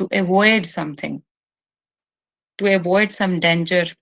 to avoid something, to avoid some danger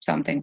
something.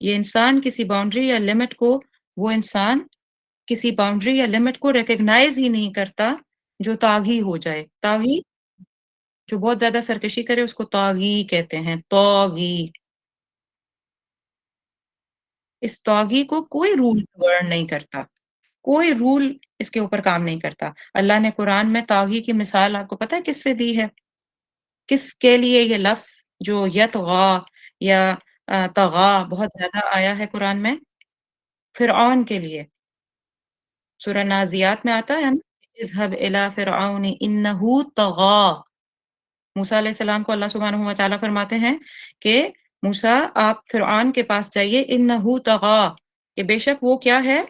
یہ انسان کسی باؤنڈری یا لمٹ کو وہ انسان کسی باؤنڈری یا لمٹ کو ریکگنائز ہی نہیں کرتا جو طاغی ہو جائے۔ طاغی جو بہت زیادہ سرکشی کرے اس کو طاغی کہتے ہیں، طاغی۔ اس طاغی کو کوئی رول گورن نہیں کرتا، کوئی رول اس کے اوپر کام نہیں کرتا۔ اللہ نے قرآن میں طاغی کی مثال آپ کو پتہ ہے کس سے دی ہے؟ کس کے لیے یہ لفظ جو یطغا یا طغا بہت زیادہ آیا ہے قرآن میں؟ فرعون کے لیے۔ سورہ نازیات میں آتا ہے نا، اذهب الى فرعون انه طغى۔ موسیٰ علیہ السلام کو اللہ سبحانہ و تعالیٰ فرماتے ہیں کہ موسیٰ آپ فرعون کے پاس جائیے، انه طغى، کہ بے شک وہ کیا ہے؟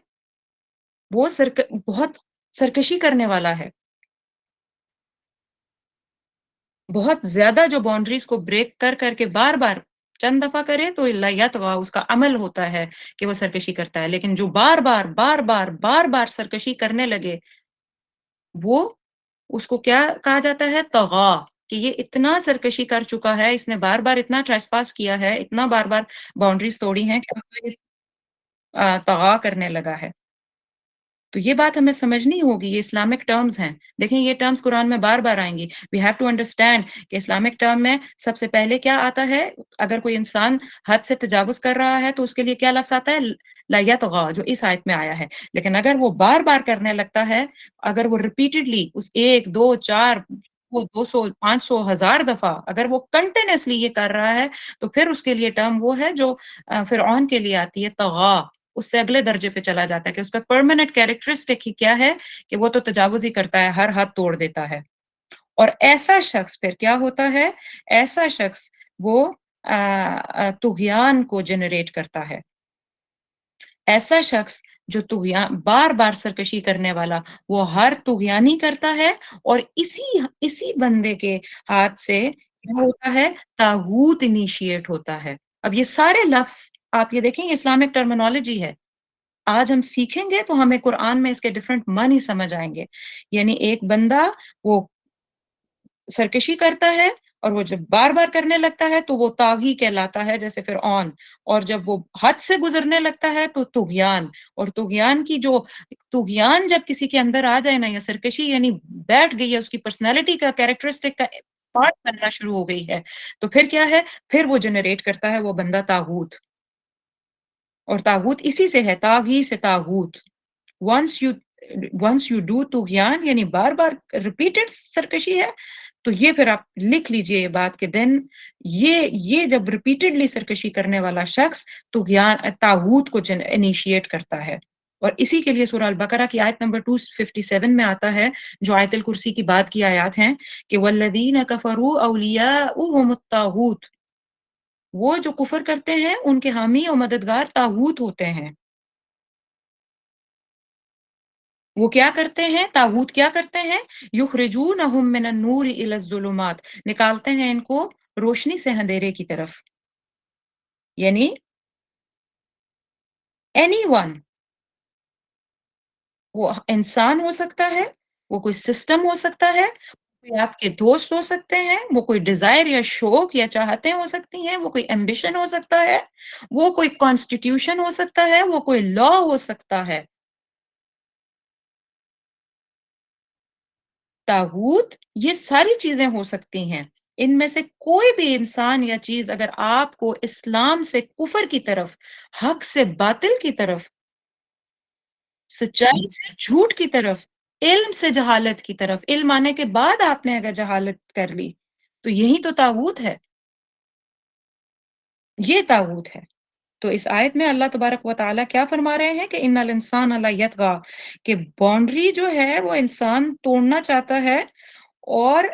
وہ بہت سرکشی کرنے والا ہے، بہت زیادہ جو باؤنڈریز کو بریک کر کر کے بار بار چند دفعہ کرے تو لا یطغى اس کا عمل ہوتا ہے کہ وہ سرکشی کرتا ہے، لیکن جو بار بار سرکشی کرنے لگے وہ اس کو کیا کہا جاتا ہے؟ طغا، کہ یہ اتنا سرکشی کر چکا ہے، اس نے بار بار اتنا ٹریسپاس کیا ہے، اتنا بار بار باؤنڈریز توڑی ہیں کہ اب تو یہ طغا کرنے لگا ہے۔ تو یہ بات ہمیں سمجھنی ہوگی، یہ اسلامک ٹرمز ہیں۔ دیکھیں یہ ٹرمز قرآن میں بار بار آئیں گی۔ وی ہیو ٹو انڈرسٹینڈ کہ اسلامک ٹرم میں سب سے پہلے کیا آتا ہے؟ اگر کوئی انسان حد سے تجاوز کر رہا ہے تو اس کے لیے کیا لفظ آتا ہے؟ لا یطغی، جو اس آیت میں آیا ہے۔ لیکن اگر وہ بار بار کرنے لگتا ہے، اگر وہ ریپیٹڈلی اس ایک دو چار وہ 200 500 1000 دفعہ اگر وہ کنٹینیوسلی یہ کر رہا ہے تو پھر اس کے لیے ٹرم وہ ہے جو فرعون کے لیے آتی ہے، طغا۔ اس سے اگلے درجے پہ چلا جاتا ہے کہ اس کا پرماننٹ کیریکٹرسٹک ہی کیا ہے کہ وہ تو تجاوز ہی کرتا ہے، ہر حد توڑ دیتا ہے۔ اور ایسا شخص پھر کیا ہوتا ہے؟ ایسا شخص وہ طغیان کو جنریٹ کرتا ہے۔ ایسا شخص جو طغیان بار بار سرکشی کرنے والا وہ ہر طغیانی کرتا ہے، اور اسی بندے کے ہاتھ سے کیا ہوتا ہے؟ طاغوت انیشیٹ ہوتا ہے۔ اب یہ سارے لفظ آپ یہ دیکھیں، یہ اسلامک ٹرمینالوجی ہے۔ آج ہم سیکھیں گے تو ہمیں قرآن میں اس کے ڈیفرنٹ معنی سمجھ آئیں گے۔ یعنی ایک بندہ وہ سرکشی کرتا ہے، اور وہ جب بار بار کرنے لگتا ہے تو وہ طاغی کہلاتا ہے، جیسے فرعون۔ اور جب وہ حد سے گزرنے لگتا ہے تو طغیان۔ اور طغیان جب کسی کے اندر آ جائے نا، یا سرکشی یعنی بیٹھ گئی ہے، اس کی پرسنالٹی کا کیریکٹرسٹک کا پارٹ بننا شروع ہو گئی ہے، تو پھر کیا ہے؟ پھر وہ جنریٹ کرتا ہے وہ بندہ طاغوت۔ اور طاغوت اسی سے ہے، طاغی سے طاغوت۔ once you once you do طغیان یعنی بار بار ریپیٹڈ سرکشی ہے، تو یہ پھر آپ لکھ لیجئے یہ بات کہ دین یہ جب ریپیٹڈلی سرکشی کرنے والا شخص طغیان طاغوت کو انیشیٹ کرتا ہے۔ اور اسی کے لیے سورہ البقرہ کی آیت نمبر 257 میں آتا ہے، جو آیت الکرسی کی بات کی آیات ہیں، کہ والذین کفروا اولیاؤہم الطاغوت، وہ جو کفر کرتے ہیں ان کے حامی اور مددگار طاغوت ہوتے ہیں۔ وہ کیا کرتے ہیں؟ طاغوت کیا کرتے ہیں؟ یخرجونہم من النور الی الظلمات، نکالتے ہیں ان کو روشنی سے اندھیرے کی طرف۔ یعنی اینی ون، وہ انسان ہو سکتا ہے، وہ کوئی سسٹم ہو سکتا ہے، کوئی آپ کے دوست ہو سکتے ہیں، وہ کوئی ڈیزائر یا شوق یا چاہتیں ہو سکتی ہیں، وہ کوئی ایمبیشن ہو سکتا ہے، وہ کوئی کانسٹیٹیوشن ہو سکتا ہے، وہ کوئی لا ہو سکتا ہے۔ طاغوت یہ ساری چیزیں ہو سکتی ہیں۔ ان میں سے کوئی بھی انسان یا چیز اگر آپ کو اسلام سے کفر کی طرف، حق سے باطل کی طرف، سچائی سے جھوٹ کی طرف، علم سے جہالت کی طرف، علم آنے کے بعد آپ نے اگر جہالت کر لی تو یہی تو طاغوت ہے، یہ طاغوت ہے۔ تو اس آیت میں اللہ تبارک و تعالیٰ کیا فرما رہے ہیں کہ ان الانسان لا یطغی، کہ باؤنڈری جو ہے وہ انسان توڑنا چاہتا ہے، اور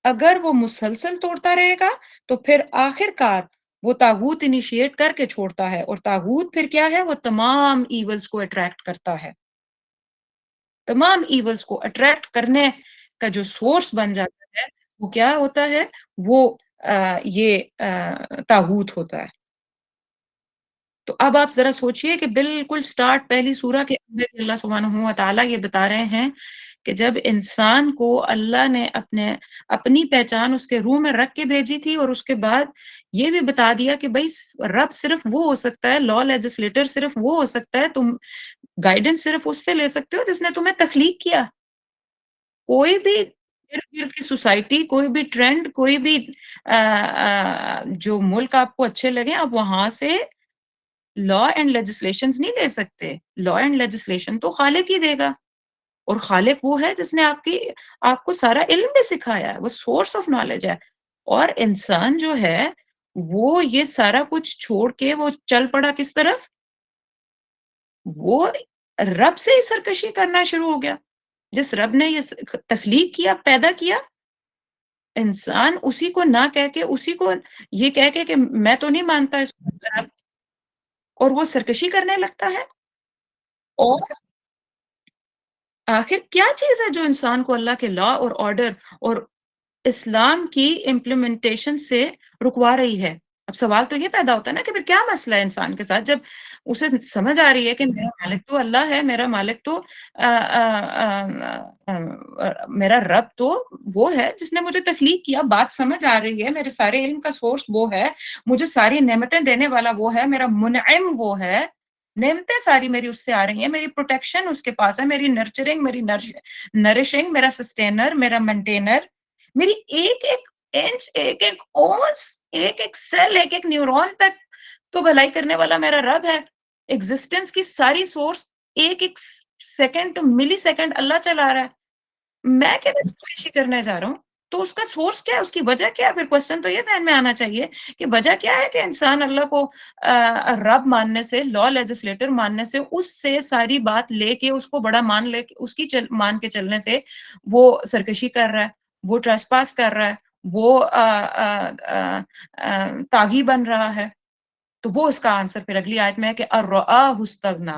اگر وہ مسلسل توڑتا رہے گا تو پھر آخر کار وہ طاغوت انیشیٹ کر کے چھوڑتا ہے، اور طاغوت پھر کیا ہے؟ وہ تمام ایولز کو اٹریکٹ کرتا ہے، تمام ایولز کو اٹریکٹ کرنے کا جو سورس بن جاتا ہے وہ کیا ہوتا ہے؟ وہ یہ طاغوت ہوتا ہے۔ تو اب آپ ذرا سوچئے کہ بالکل اسٹارٹ پہلی سورہ کے اندر ہی اللہ سبحانہ و تعالیٰ یہ بتا رہے ہیں کہ جب انسان کو اللہ نے اپنی پہچان اس کے روح میں رکھ کے بھیجی تھی، اور اس کے بعد یہ بھی بتا دیا کہ بھائی رب صرف وہ ہو سکتا ہے، لا لیجسلیٹر صرف وہ ہو سکتا ہے، تم گائیڈنس صرف اس سے لے سکتے ہو جس نے تمہیں تخلیق کیا۔ کوئی بھی ارد-گرد کی سوسائٹی، کوئی بھی ٹرینڈ، کوئی بھی جو ملک آپ کو اچھے لگیں، آپ وہاں سے لا اینڈ لیجسلیشنز نہیں لے سکتے۔ لا اینڈ لیجسلیشن تو خالق ہی دے گا، اور خالق وہ ہے جس نے آپ کو سارا علم بھی سکھایا ہے، وہ سورس آف نالج ہے۔ اور انسان جو ہے وہ یہ سارا کچھ چھوڑ کے وہ چل پڑا کس طرف؟ وہ رب سے ہی سرکشی کرنا شروع ہو گیا۔ جس رب نے یہ تخلیق کیا، پیدا کیا، انسان اسی کو نہ کہہ کے، اسی کو یہ کہہ کے کہ میں تو نہیں مانتا اس کو، اور وہ سرکشی کرنے لگتا ہے۔ اور آخر کیا چیز ہے جو انسان کو اللہ کے لا اور آرڈر اور اسلام کی امپلیمنٹیشن سے رکوا رہی ہے؟ اب سوال تو یہ پیدا ہوتا ہے نا کہ پھر کیا مسئلہ ہے انسان کے ساتھ، جب اسے سمجھ آ رہی ہے کہ میرا مالک تو اللہ ہے، میرا مالک تو آ آ آ میرا رب تو وہ ہے جس نے مجھے تخلیق کیا، بات سمجھ آ رہی ہے، میرے سارے علم کا سورس وہ ہے، مجھے ساری نعمتیں دینے والا وہ ہے، میرا منعم وہ ہے، نعمتیں ساری میری اس سے آ رہی ہیں، میری پروٹیکشن اس کے پاس ہے، میری نرچرنگ، میری نرشنگ، میرا سسٹینر، میرا مینٹینر، میری ایک ایک انچ، ایک ایک اونس، ایک ایک سیل، ایک ایک نیورون تک تو بھلائی کرنے والا میرا رب ہے۔ ایگزسٹنس کی ساری سورس ایک ایک سیکنڈ ٹو ملی سیکنڈ اللہ چلا رہا ہے۔ میں کدھر سرکشی کرنے جا رہا ہوں؟ تو اس کا سورس کیا ہے؟ اس کی وجہ کیا ہے؟ پھر کوسچن تو یہ ذہن میں آنا چاہیے کہ وجہ کیا ہے کہ انسان اللہ کو رب ماننے سے، لا لیجسلیٹر ماننے سے، اس سے ساری بات لے کے، اس کو بڑا مان لے کے، اس کی مان کے چلنے سے وہ سرکشی کر رہا ہے، وہ ٹریسپاس کر رہا ہے، وہ طاغی بن رہا ہے۔ تو وہ اس کا آنسر پھر اگلی آیت میں ہے کہ ارآہ استغنا،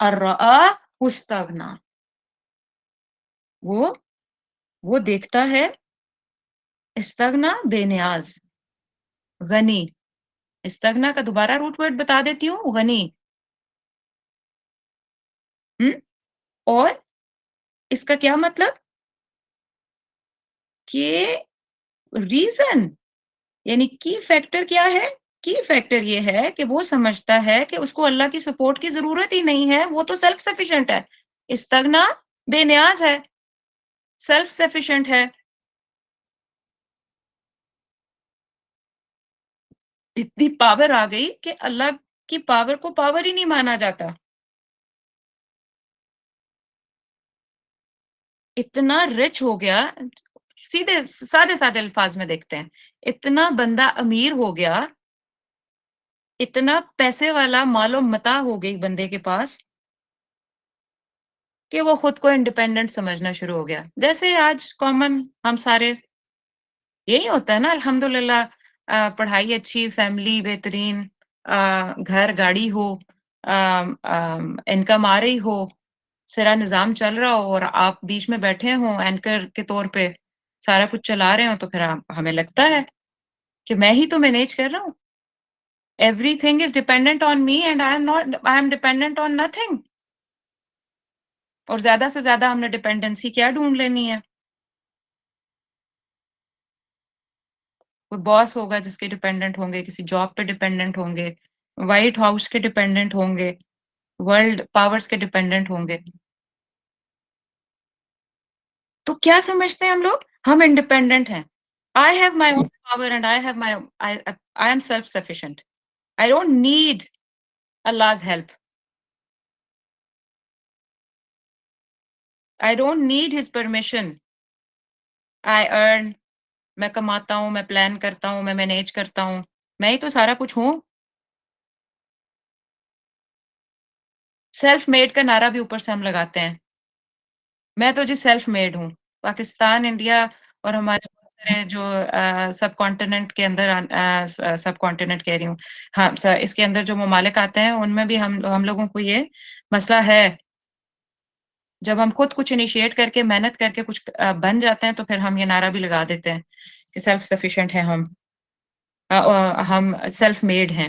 ارآہ استغنا، وہ دیکھتا ہے استغنا، بے نیاز، غنی۔ استغنا کا دوبارہ روٹ ورڈ بتا دیتی ہوں، غنی۔ اور اس کا کیا مطلب؟ کہ ریزن، یعنی کی فیکٹر کیا ہے؟ کی فیکٹر یہ ہے کہ وہ سمجھتا ہے کہ اس کو اللہ کی سپورٹ کی ضرورت ہی نہیں ہے، وہ تو سیلف سفیشینٹ ہے۔ استغنا بے نیاز ہے، سیلف سفیشینٹ ہے۔ اتنی پاور آ گئی کہ اللہ کی پاور کو پاور ہی نہیں مانا جاتا۔ اتنا رچ ہو گیا، سیدھے سادے سادے الفاظ میں دیکھتے ہیں، اتنا بندہ امیر ہو گیا، اتنا پیسے والا، مال و متاع ہو گئی بندے کے پاس کہ وہ خود کو انڈیپینڈنٹ سمجھنا شروع ہو گیا۔ جیسے آج کامن ہم سارے یہی ہوتا ہے نا، الحمدللہ پڑھائی اچھی، فیملی بہترین، گھر گاڑی ہو، انکم آ رہی ہو، سارا نظام چل رہا ہو، اور آپ بیچ میں بیٹھے ہوں اینکر کے طور پہ، سارا کچھ چلا رہے ہوں، تو پھر ہمیں لگتا ہے کہ میں ہی تو مینیج کر رہا ہوں۔ Every thing is dependent on me and I am dependent on nothing. اور زیادہ سے زیادہ ہم نے ڈیپینڈنسی کیا ڈھونڈ لینی ہے؟ کوئی باس ہوگا جس کے ڈیپینڈنٹ ہوں گے، کسی جاب پہ ڈیپینڈنٹ ہوں گے، وائٹ ہاؤس کے ڈیپینڈنٹ ہوں گے، ورلڈ پاورز کے ڈیپینڈنٹ ہوں گے۔ تو کیا سمجھتے ہیں ہم لوگ؟ ہم انڈیپینڈنٹ ہیں۔ I have my own power and I am self-sufficient. I don't need Allah's help. I don't need his permission. I earn، میں کماتا ہوں، میں پلان کرتا ہوں، میں مینیج کرتا ہوں، میں ہی تو سارا کچھ ہوں۔ سیلف میڈ کا نعرہ بھی اوپر سے ہم لگاتے ہیں، میں تو جی سیلف میڈ ہوں۔ پاکستان، انڈیا اور ہمارے بہت سارے جو سب کانٹیننٹ کے اندر، سب کانٹیننٹ کہہ رہی ہوں، ہاں اس کے اندر جو ممالک آتے ہیں ان میں بھی ہم لوگوں کو یہ مسئلہ ہے۔ جب ہم خود کچھ انیشیٹ کر کے، محنت کر کے کچھ بن جاتے ہیں، تو پھر ہم یہ نعرہ بھی لگا دیتے ہیں کہ سیلف سفیشینٹ ہیں ہم سیلف میڈ ہیں۔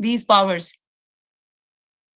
these powers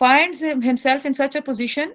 finds himself in such a position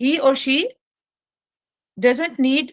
he or she doesn't need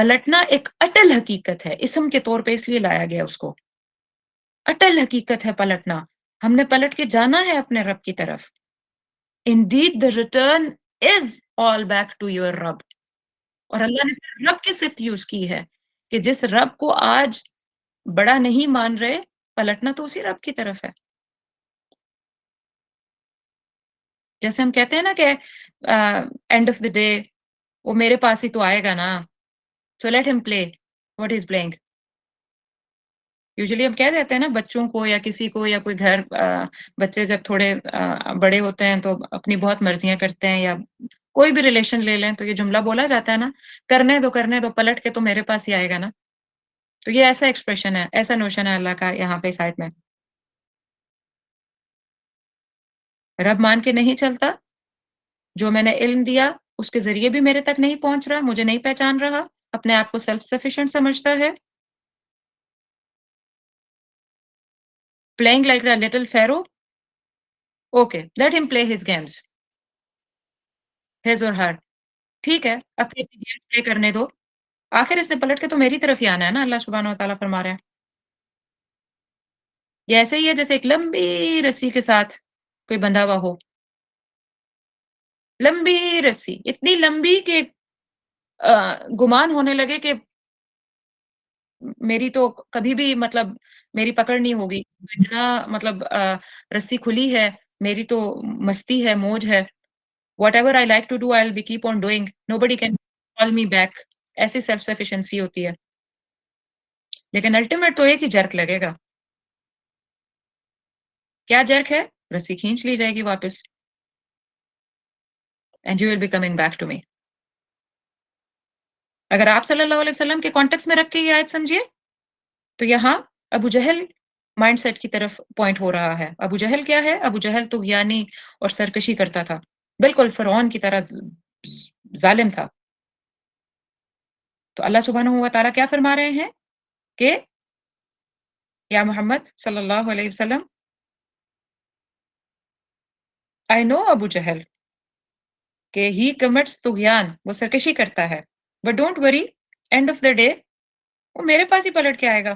پلٹنا ایک اٹل حقیقت ہے، اسم کے طور پہ اس لیے لایا گیا اس کو، اٹل حقیقت ہے پلٹنا، ہم نے پلٹ کے جانا ہے اپنے رب کی طرف. Indeed the return is all back to your رب. اور اللہ نے پھر رب کی صفت یوز کی ہے کہ جس رب کو آج بڑا نہیں مان رہے، پلٹنا تو اسی رب کی طرف ہے. جیسے ہم کہتے ہیں نا کہ اینڈ آف دا ڈے وہ میرے پاس ہی تو آئے گا نا، سو لیٹ ہم پلے واٹ از پلئنگ. یوزلی ہم کہہ دیتے ہیں نا بچوں کو یا کسی کو یا کوئی گھر بچے جب تھوڑے بڑے ہوتے ہیں تو اپنی بہت مرضیاں کرتے ہیں، یا کوئی بھی ریلیشن لے لیں تو یہ جملہ بولا جاتا ہے نا، کرنے دو پلٹ کے تو میرے پاس ہی آئے گا نا. تو یہ ایسا ایکسپریشن ہے، ایسا نوشن ہے اللہ کا یہاں پہ اس آیت میں. رب مان کے نہیں چلتا، جو میں نے علم دیا اس کے ذریعے بھی میرے تک نہیں پہنچ رہا، مجھے نہیں پہچان رہا، اپنے آپ کو سیلف سفیشینٹ سمجھتا ہے. Playing like a little Pharaoh, okay let ہم play his games, his or ہر. ٹھیک ہے اپنی اپنی گیمز پلے کرنے دو، آخر اس نے پلٹ کے تو میری طرف ہی آنا ہے نا. اللہ سبحانہ و تعالیٰ فرما رہے ہیں یہ ایسے ہی ہے جیسے ایک لمبی رسی کے ساتھ کوئی بندھا ہوا ہو، لمبی رسی اتنی لمبی کہ گمان ہونے لگے کہ میری تو کبھی بھی مطلب میری پکڑ نہیں ہوگی، اتنا مطلب رسی کھلی ہے، میری تو مستی ہے، موج ہے. Whatever I like to do, I'll be keep on doing. Nobody can call me back. ایسی سیلف سفیشنسی ہوتی ہے. لیکن الٹیمیٹ تو ایک ہی جرک لگے گا. کیا جرک ہے؟ رسی کھینچ لی جائے گی واپس. And you will be coming back to me. اگر آپ صلی اللہ علیہ وسلم کے کانٹیکس میں رکھ کے یہ آیت سمجھیے تو یہاں ابو جہل مائنڈ سیٹ کی طرف پوائنٹ ہو رہا ہے. ابو جہل کیا ہے؟ ابو جہل طغیانی اور سرکشی کرتا تھا، بالکل فرعون کی طرح ظالم تھا. تو اللہ سبحانہ و تعالیٰ کیا فرما رہے ہیں کہ یا محمد صلی اللہ علیہ وسلم I know ابو جہل کہ he commits طغیان، وہ سرکشی کرتا ہے، but don't worry end of the day وہ میرے پاس ہی پلٹ کے آئے گا.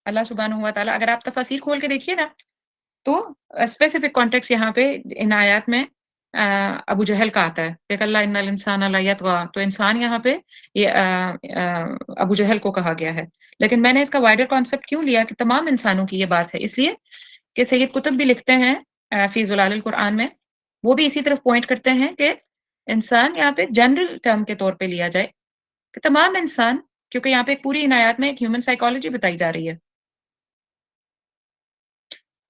اللہ سبحانہ و تعالیٰ اگر آپ تفاسیر کھول کے دیکھیے نا تو اسپیسیفک کانٹیکس یہاں پہ ان آیات میں ابو جہل کا آتا ہے. دیکھ اللہ ان الانسان لیطغی، تو انسان یہاں پہ یہ ابو جہل کو کہا گیا ہے. لیکن میں نے اس کا وائڈر کانسیپٹ کیوں لیا کہ تمام انسانوں کی یہ بات ہے، اس لیے کہ سید قطب بھی لکھتے ہیں فی ظلال القرآن میں، وہ بھی اسی طرف پوائنٹ کرتے ہیں کہ انسان یہاں پہ جنرل ٹرم کے طور پہ لیا جائے کہ تمام انسان، کیونکہ یہاں پہ ایک پوری عنایات میں ایک ہیومن سائیکالوجی بتائی جا رہی ہے.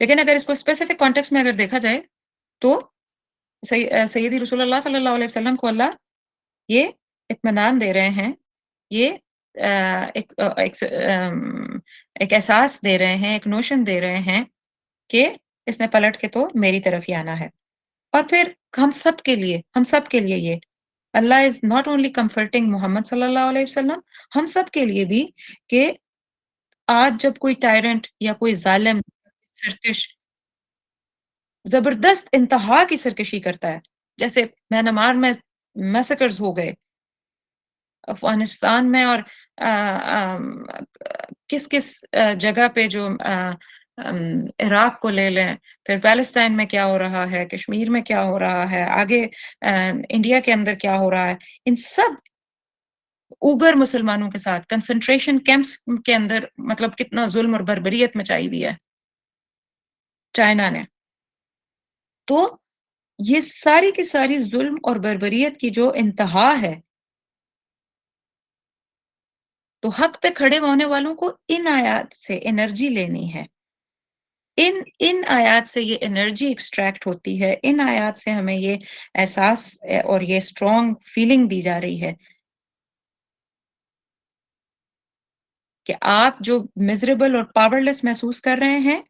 لیکن اگر اس کو اسپیسیفک کانٹیکس میں اگر دیکھا جائے تو سیدی رسول اللہ صلی اللہ علیہ وسلم کو اللہ یہ اطمینان دے رہے ہیں، یہ ایک احساس دے رہے ہیں، ایک نوشن دے رہے ہیں کہ اس نے پلٹ کے تو میری طرف ہی آنا ہے. اور پھر ہم سب کے لیے یہ اللہ از ناٹ اونلی کمفرٹنگ محمد صلی اللہ علیہ وسلم، ہم سب کے لیے بھی کہ آج جب کوئی ٹائرنٹ یا کوئی ظالم سرکش زبردست انتہا کی سرکشی کرتا ہے، جیسے میانمار میں میسیکرز ہو گئے، افغانستان میں، اور کس کس جگہ پہ جو عراق کو لے لیں، پھر پیلسٹائن میں کیا ہو رہا ہے، کشمیر میں کیا ہو رہا ہے، آگے انڈیا کے اندر کیا ہو رہا ہے، ان سب اوگر مسلمانوں کے ساتھ کنسنٹریشن کیمپس کے اندر مطلب کتنا ظلم اور بربریت مچائی ہوئی ہے چائنا نے. تو یہ ساری کی ساری ظلم اور بربریت کی جو انتہا ہے، تو حق پہ کھڑے ہونے والوں کو ان آیات سے انرجی لینی ہے. ان آیات سے یہ انرجی ایکسٹریکٹ ہوتی ہے، ان آیات سے ہمیں یہ احساس اور یہ اسٹرانگ فیلنگ دی جا رہی ہے کہ آپ جو میزریبل اور پاورلیس محسوس کر رہے ہیں،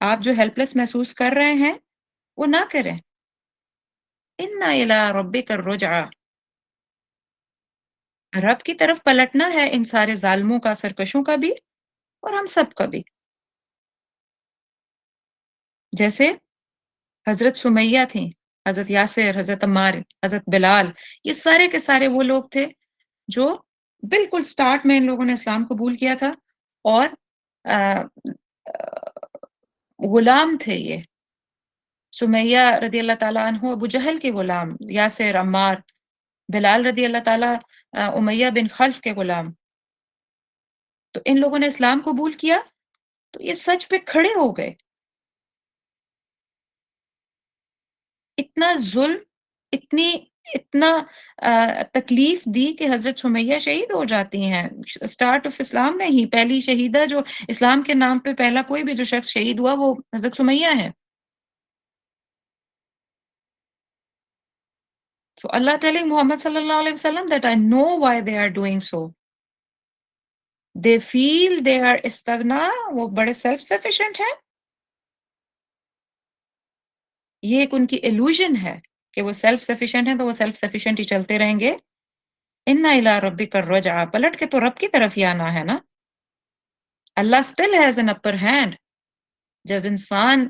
آپ جو ہیلپ لیس محسوس کر رہے ہیں، وہ نہ کریں. اِنَّ إِلَىٰ رَبِّكَ الرُّجْعَىٰ، رب کی طرف پلٹنا ہے ان سارے ظالموں کا، سرکشوں کا بھی اور ہم سب کا بھی. جیسے حضرت سمیہ تھیں، حضرت یاسر، حضرت عمار، حضرت بلال، یہ سارے کے سارے وہ لوگ تھے جو بالکل اسٹارٹ میں ان لوگوں نے اسلام قبول کیا تھا، اور آ، غلام تھے یہ، سمیہ رضی اللہ تعالیٰ عنہ ابو جہل کے غلام، یاسر، عمار، بلال رضی اللہ تعالیٰ امیہ بن خلف کے غلام. تو ان لوگوں نے اسلام قبول کیا تو یہ سچ پہ کھڑے ہو گئے. اتنا ظلم، اتنی اتنا تکلیف دی کہ حضرت سمیہ شہید ہو جاتی ہیں. اسٹارٹ آف اسلام میں ہی پہلی شہیدہ جو اسلام کے نام پہ پہلا کوئی بھی جو شخص شہید ہوا وہ حضرت سمیہ ہے. So Allah telling Muhammad sallallahu alaihi wasallam that I know why they are doing so. They feel they are استغنا، وہ بڑے سیلف سفیشینٹ ہیں. یہ ایک ان کی illusion ہے کہ وہ سیلف سفیشینٹ ہیں تو وہ سیلف سفیشینٹ ہی چلتے رہیں گے. اِنَّ إِلَىٰ رَبِّكَ الرُّجْعَىٰ، پلٹ کے تو رب کی طرف ہی آنا ہے نا. اللہ still has an upper hand. جب انسان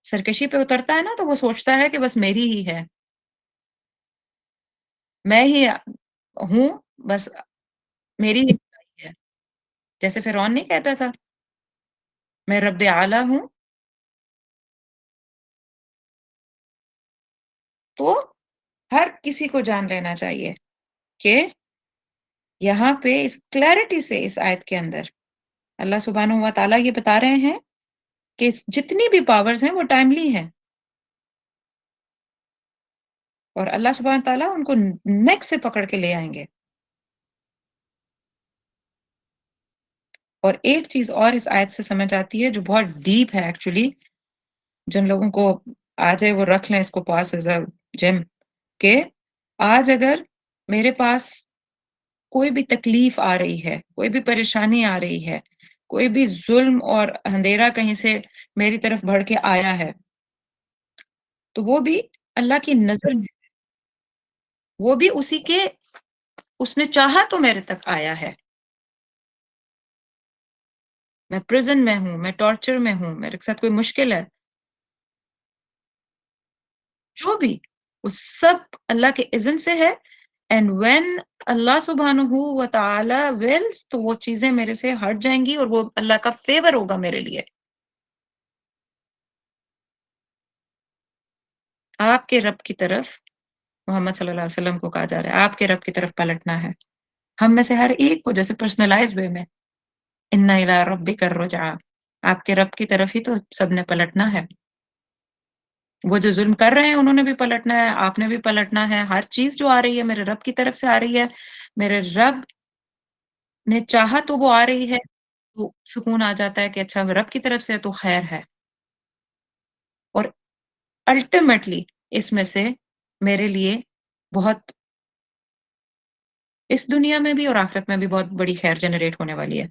سرکشی پہ اترتا ہے نا تو وہ سوچتا ہے کہ بس میری ہی ہے، میں ہی ہوں، بس میری ہی بھلائی ہے. جیسے فرعون نہیں کہتا تھا میں رب اعلیٰ ہوں. تو ہر کسی کو جان لینا چاہیے کہ یہاں پہ اس کلیرٹی سے اس آیت کے اندر اللہ سبحانہ و تعالیٰ یہ بتا رہے ہیں کہ جتنی بھی پاورز ہیں وہ ٹائملی ہیں، اور اللہ سبحانہ و تعالیٰ ان کو نیک سے پکڑ کے لے آئیں گے. اور ایک چیز اور اس آیت سے سمجھ آتی ہے جو بہت ڈیپ ہے ایکچولی، جن لوگوں کو آ جائے وہ رکھ لیں اس کو پاس ایز اے جم، کہ آج اگر میرے پاس کوئی بھی تکلیف آ رہی ہے، کوئی بھی پریشانی آ رہی ہے، کوئی بھی ظلم اور اندھیرا کہیں سے میری طرف بڑھ کے آیا ہے، تو وہ بھی اللہ کی نظر میں، وہ بھی اسی کے، اس نے چاہا تو میرے تک آیا ہے. میں پرزن میں ہوں، میں ٹارچر میں ہوں، میرے ساتھ کوئی مشکل ہے، جو بھی، وہ سب اللہ کے اذن سے ہے. اینڈ وین اللہ سبحانہ و تعالی wills تو وہ چیزیں میرے سے ہٹ جائیں گی اور وہ اللہ کا فیور ہوگا میرے لیے. آپ کے رب کی طرف محمد صلی اللہ علیہ وسلم کو کہا جا رہا ہے آپ کے رب کی طرف پلٹنا ہے. ہم میں سے ہر ایک کو جیسے پرسنلائز وے میں اِنَّ إِلَىٰ رَبِّكَ الرُّجْعَىٰ، آپ کے رب کی طرف ہی تو سب نے پلٹنا ہے. وہ جو ظلم کر رہے ہیں انہوں نے بھی پلٹنا ہے، آپ نے بھی پلٹنا ہے. ہر چیز جو آ رہی ہے میرے رب کی طرف سے آ رہی ہے. میرے رب نے چاہا تو وہ آ رہی ہے، تو سکون آ جاتا ہے کہ اچھا رب کی طرف سے ہے تو خیر ہے. اور الٹیمیٹلی اس میں سے میرے لیے بہت، اس دنیا میں بھی اور آخرت میں بھی بہت بڑی خیر جنریٹ ہونے والی ہے.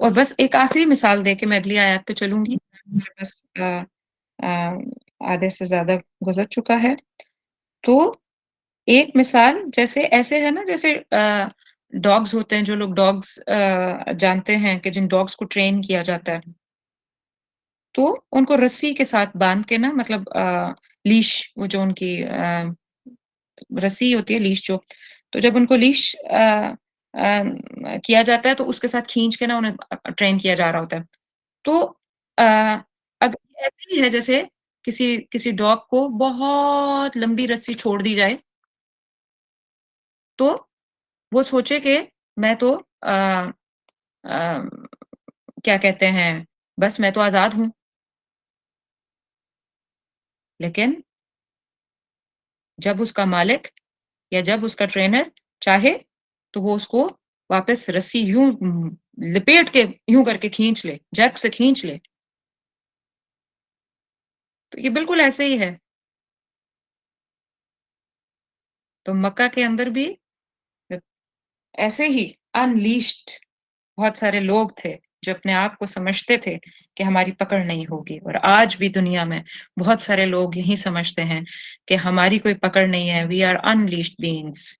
اور بس ایک آخری مثال دے کے میں اگلی آیات پہ چلوں گی. میرے پاس آ، آدھے سے زیادہ گزر چکا ہے. تو ایک مثال جیسے ایسے ہے نا، جیسے ڈاگز ہوتے ہیں، جو لوگ ڈاگز جانتے ہیں کہ جن ڈاگز کو ٹرین کیا جاتا ہے تو ان کو رسی کے ساتھ باندھ کے نا، مطلب لیش، وہ جو ان کی رسی ہوتی ہے لیش جو، تو جب ان کو لیش کیا جاتا ہے تو اس کے ساتھ کھینچ کے نا انہیں ٹرین کیا جا رہا ہوتا ہے. تو اگر ایسے ہی ہے جیسے کسی ڈاگ کو بہت لمبی رسی چھوڑ دی جائے تو وہ سوچے کہ میں تو آ، آ، کیا کہتے ہیں، بس میں تو آزاد ہوں. لیکن جب اس کا مالک یا جب اس کا ٹرینر چاہے تو وہ اس کو واپس رسی یوں لپیٹ کے یوں کر کے کھینچ لے، جرک سے کھینچ لے. تو یہ بالکل ایسے ہی ہے. تو مکہ کے اندر بھی ایسے ہی انلیشڈ بہت سارے لوگ تھے جو اپنے آپ کو سمجھتے تھے کہ ہماری پکڑ نہیں ہوگی. اور آج بھی دنیا میں بہت سارے لوگ یہی سمجھتے ہیں کہ ہماری کوئی پکڑ نہیں ہے. وی آر انلیشڈ بینگس،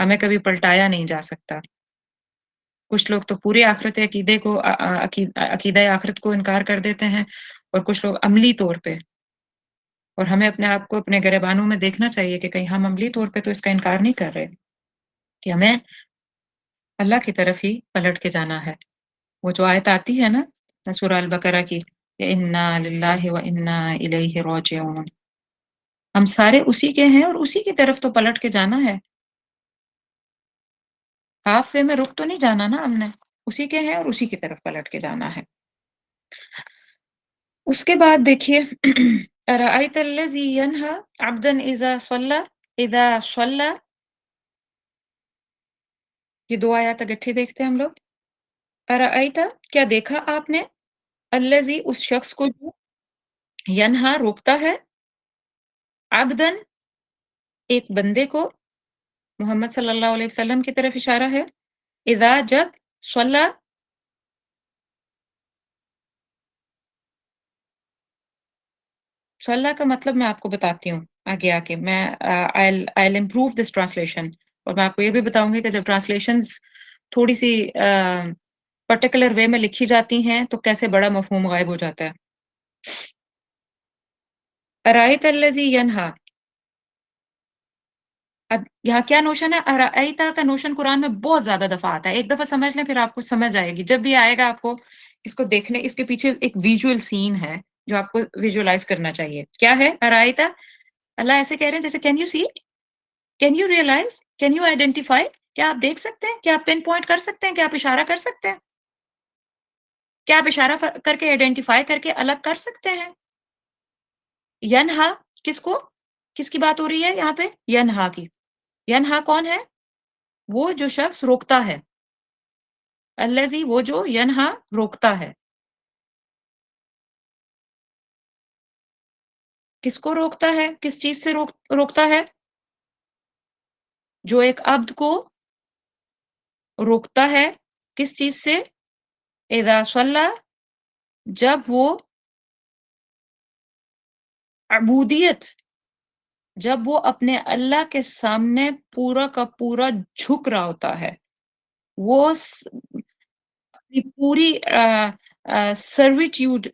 ہمیں کبھی پلٹایا نہیں جا سکتا. کچھ لوگ تو پورے آخرت عقیدے کو عقیدہ آخرت کو انکار کر دیتے ہیں، اور کچھ لوگ عملی طور پہ. اور ہمیں اپنے آپ کو اپنے گریبانوں میں دیکھنا چاہیے کہ کہیں ہم عملی طور پہ تو اس کا انکار نہیں کر رہے. کہ ہمیں اللہ کی طرف ہی پلٹ کے جانا ہے۔ وہ جو آیت آتی ہے نا سورہ البقرہ کی کہ انا للہ و انا الیہ راجعون، ہم سارے اسی کے ہیں اور اسی کی طرف تو پلٹ کے جانا ہے۔ ہاف وے میں رک تو نہیں جانا نا ہم نے، اسی کے ہیں اور اسی کی طرف پلٹ کے جانا ہے۔ اس کے بعد دیکھیے ارأیت الذی ینہی عبدا اذا صلی، یہ دو آیات اکٹھے دیکھتے ہیں ہم لوگ۔ ارأیت، کیا دیکھا آپ نے، الذی، اس شخص کو جو ینہا روکتا ہے، عبدن، ایک بندے کو، محمد صلی اللہ علیہ وسلم کی طرف اشارہ ہے، اذا، جب، صلی، صلی کا مطلب میں آپ کو بتاتی ہوں آگے آ کے، میں I'll improve this translation، اور میں آپ کو یہ بھی بتاؤں گی کہ جب ٹرانسلیشنز تھوڑی سی پرٹیکولر وے میں لکھی جاتی ہیں تو کیسے بڑا مفہوم غائب ہو جاتا ہے۔ ارائیت الذی ینہا، اب یہاں کیا نوشن ہے، ارائیتا کا نوشن قرآن میں بہت زیادہ دفعہ آتا ہے، ایک دفعہ سمجھ لیں پھر آپ کو سمجھ آئے گی، جب بھی آئے گا آپ کو اس کو دیکھنے، اس کے پیچھے ایک ویژول سین ہے جو آپ کو ویژولائز کرنا چاہیے۔ کیا ہے ارائیتا؟ اللہ ایسے کہہ رہے ہیں جیسے can you see, can you realise, can you identify, کیا آپ دیکھ سکتے ہیں، کیا آپ پن پوائنٹ کر سکتے ہیں، کیا آپ اشارہ کر سکتے ہیں، کیا آپ اشارہ کر کے آئیڈینٹیفائی کر کے الگ کر سکتے ہیں؟ ینہا، کس کو، کس کی بات ہو رہی ہے یہاں پہ، ینہا کی۔ ینہا کون ہے؟ وہ جو شخص روکتا ہے، الذی، وہ جو ینہا روکتا ہے، کس کو روکتا ہے، کس چیز سے روکتا ہے؟ جو ایک عبد کو روکتا ہے، کس چیز سے؟ اذا صلی، جب وہ عبودیت، جب وہ اپنے اللہ کے سامنے پورا کا پورا جھک رہا ہوتا ہے، وہ اپنی پوری سرویٹیوڈ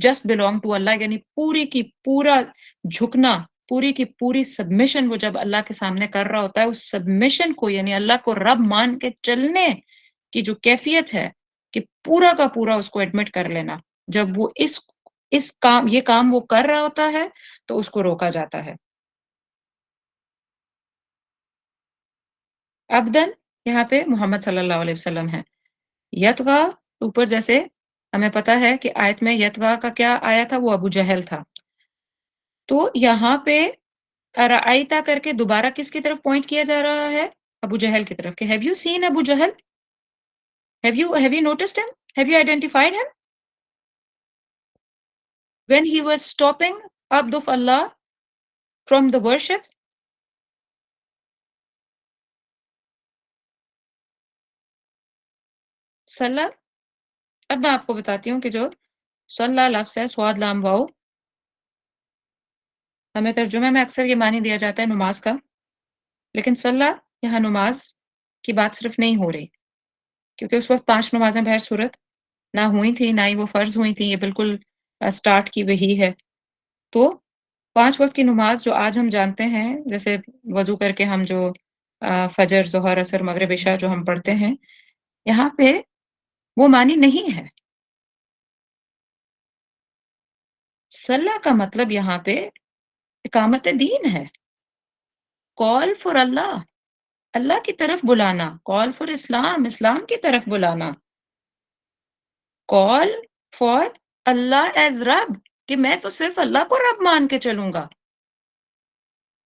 جسٹ بلونگ ٹو اللہ، یعنی پوری کی پورا جھکنا، پوری کی پوری سبمیشن وہ جب اللہ کے سامنے کر رہا ہوتا ہے، اس سبمیشن کو یعنی اللہ کو رب مان کے چلنے کی جو کیفیت ہے کہ پورا کا پورا اس کو ایڈمٹ کر لینا، جب وہ اس کام، یہ کام وہ کر رہا ہوتا ہے تو اس کو روکا جاتا ہے۔ ابدن، یہاں پہ محمد صلی اللہ علیہ وسلم ہے۔ یتغا، اوپر جیسے ہمیں پتا ہے کہ آیت میں یتغا کا کیا آیا تھا، وہ ابو جہل تھا، تو یہاں پہ ارائیتا کر کے دوبارہ کس کی طرف پوائنٹ کیا جا رہا ہے؟ ابو جہل کی طرف، کہ have you seen Abu Jahl, have you noticed him, have you identified him when he was stopping Abdul of Allah from the worship؟ صلی، اب میں آپ کو بتاتی ہوں کہ جو صلی لفظ ہے، سواد لام واؤ، ہمیں ترجمے میں اکثر یہ معنی دیا جاتا ہے نماز کا، لیکن صلی یہاں نماز کی بات صرف نہیں ہو رہی، کیونکہ اس وقت 5 نمازیں بہر صورت نہ ہوئی تھی، نہ ہی وہ فرض ہوئی تھی، یہ بالکل سٹارٹ کی وہی ہے۔ تو 5 وقت کی نماز جو آج ہم جانتے ہیں، جیسے وضو کر کے ہم جو فجر، ظہر، عصر، مغرب، عشاء جو ہم پڑھتے ہیں، یہاں پہ وہ معنی نہیں ہے۔ صلی کا مطلب یہاں پہ اقامت دین ہے، کال فار اللہ، اللہ کی طرف بلانا، کال فار اسلام، اسلام کی طرف بلانا، کال فار اللہ ایز رب، کہ میں تو صرف اللہ کو رب مان کے چلوں گا،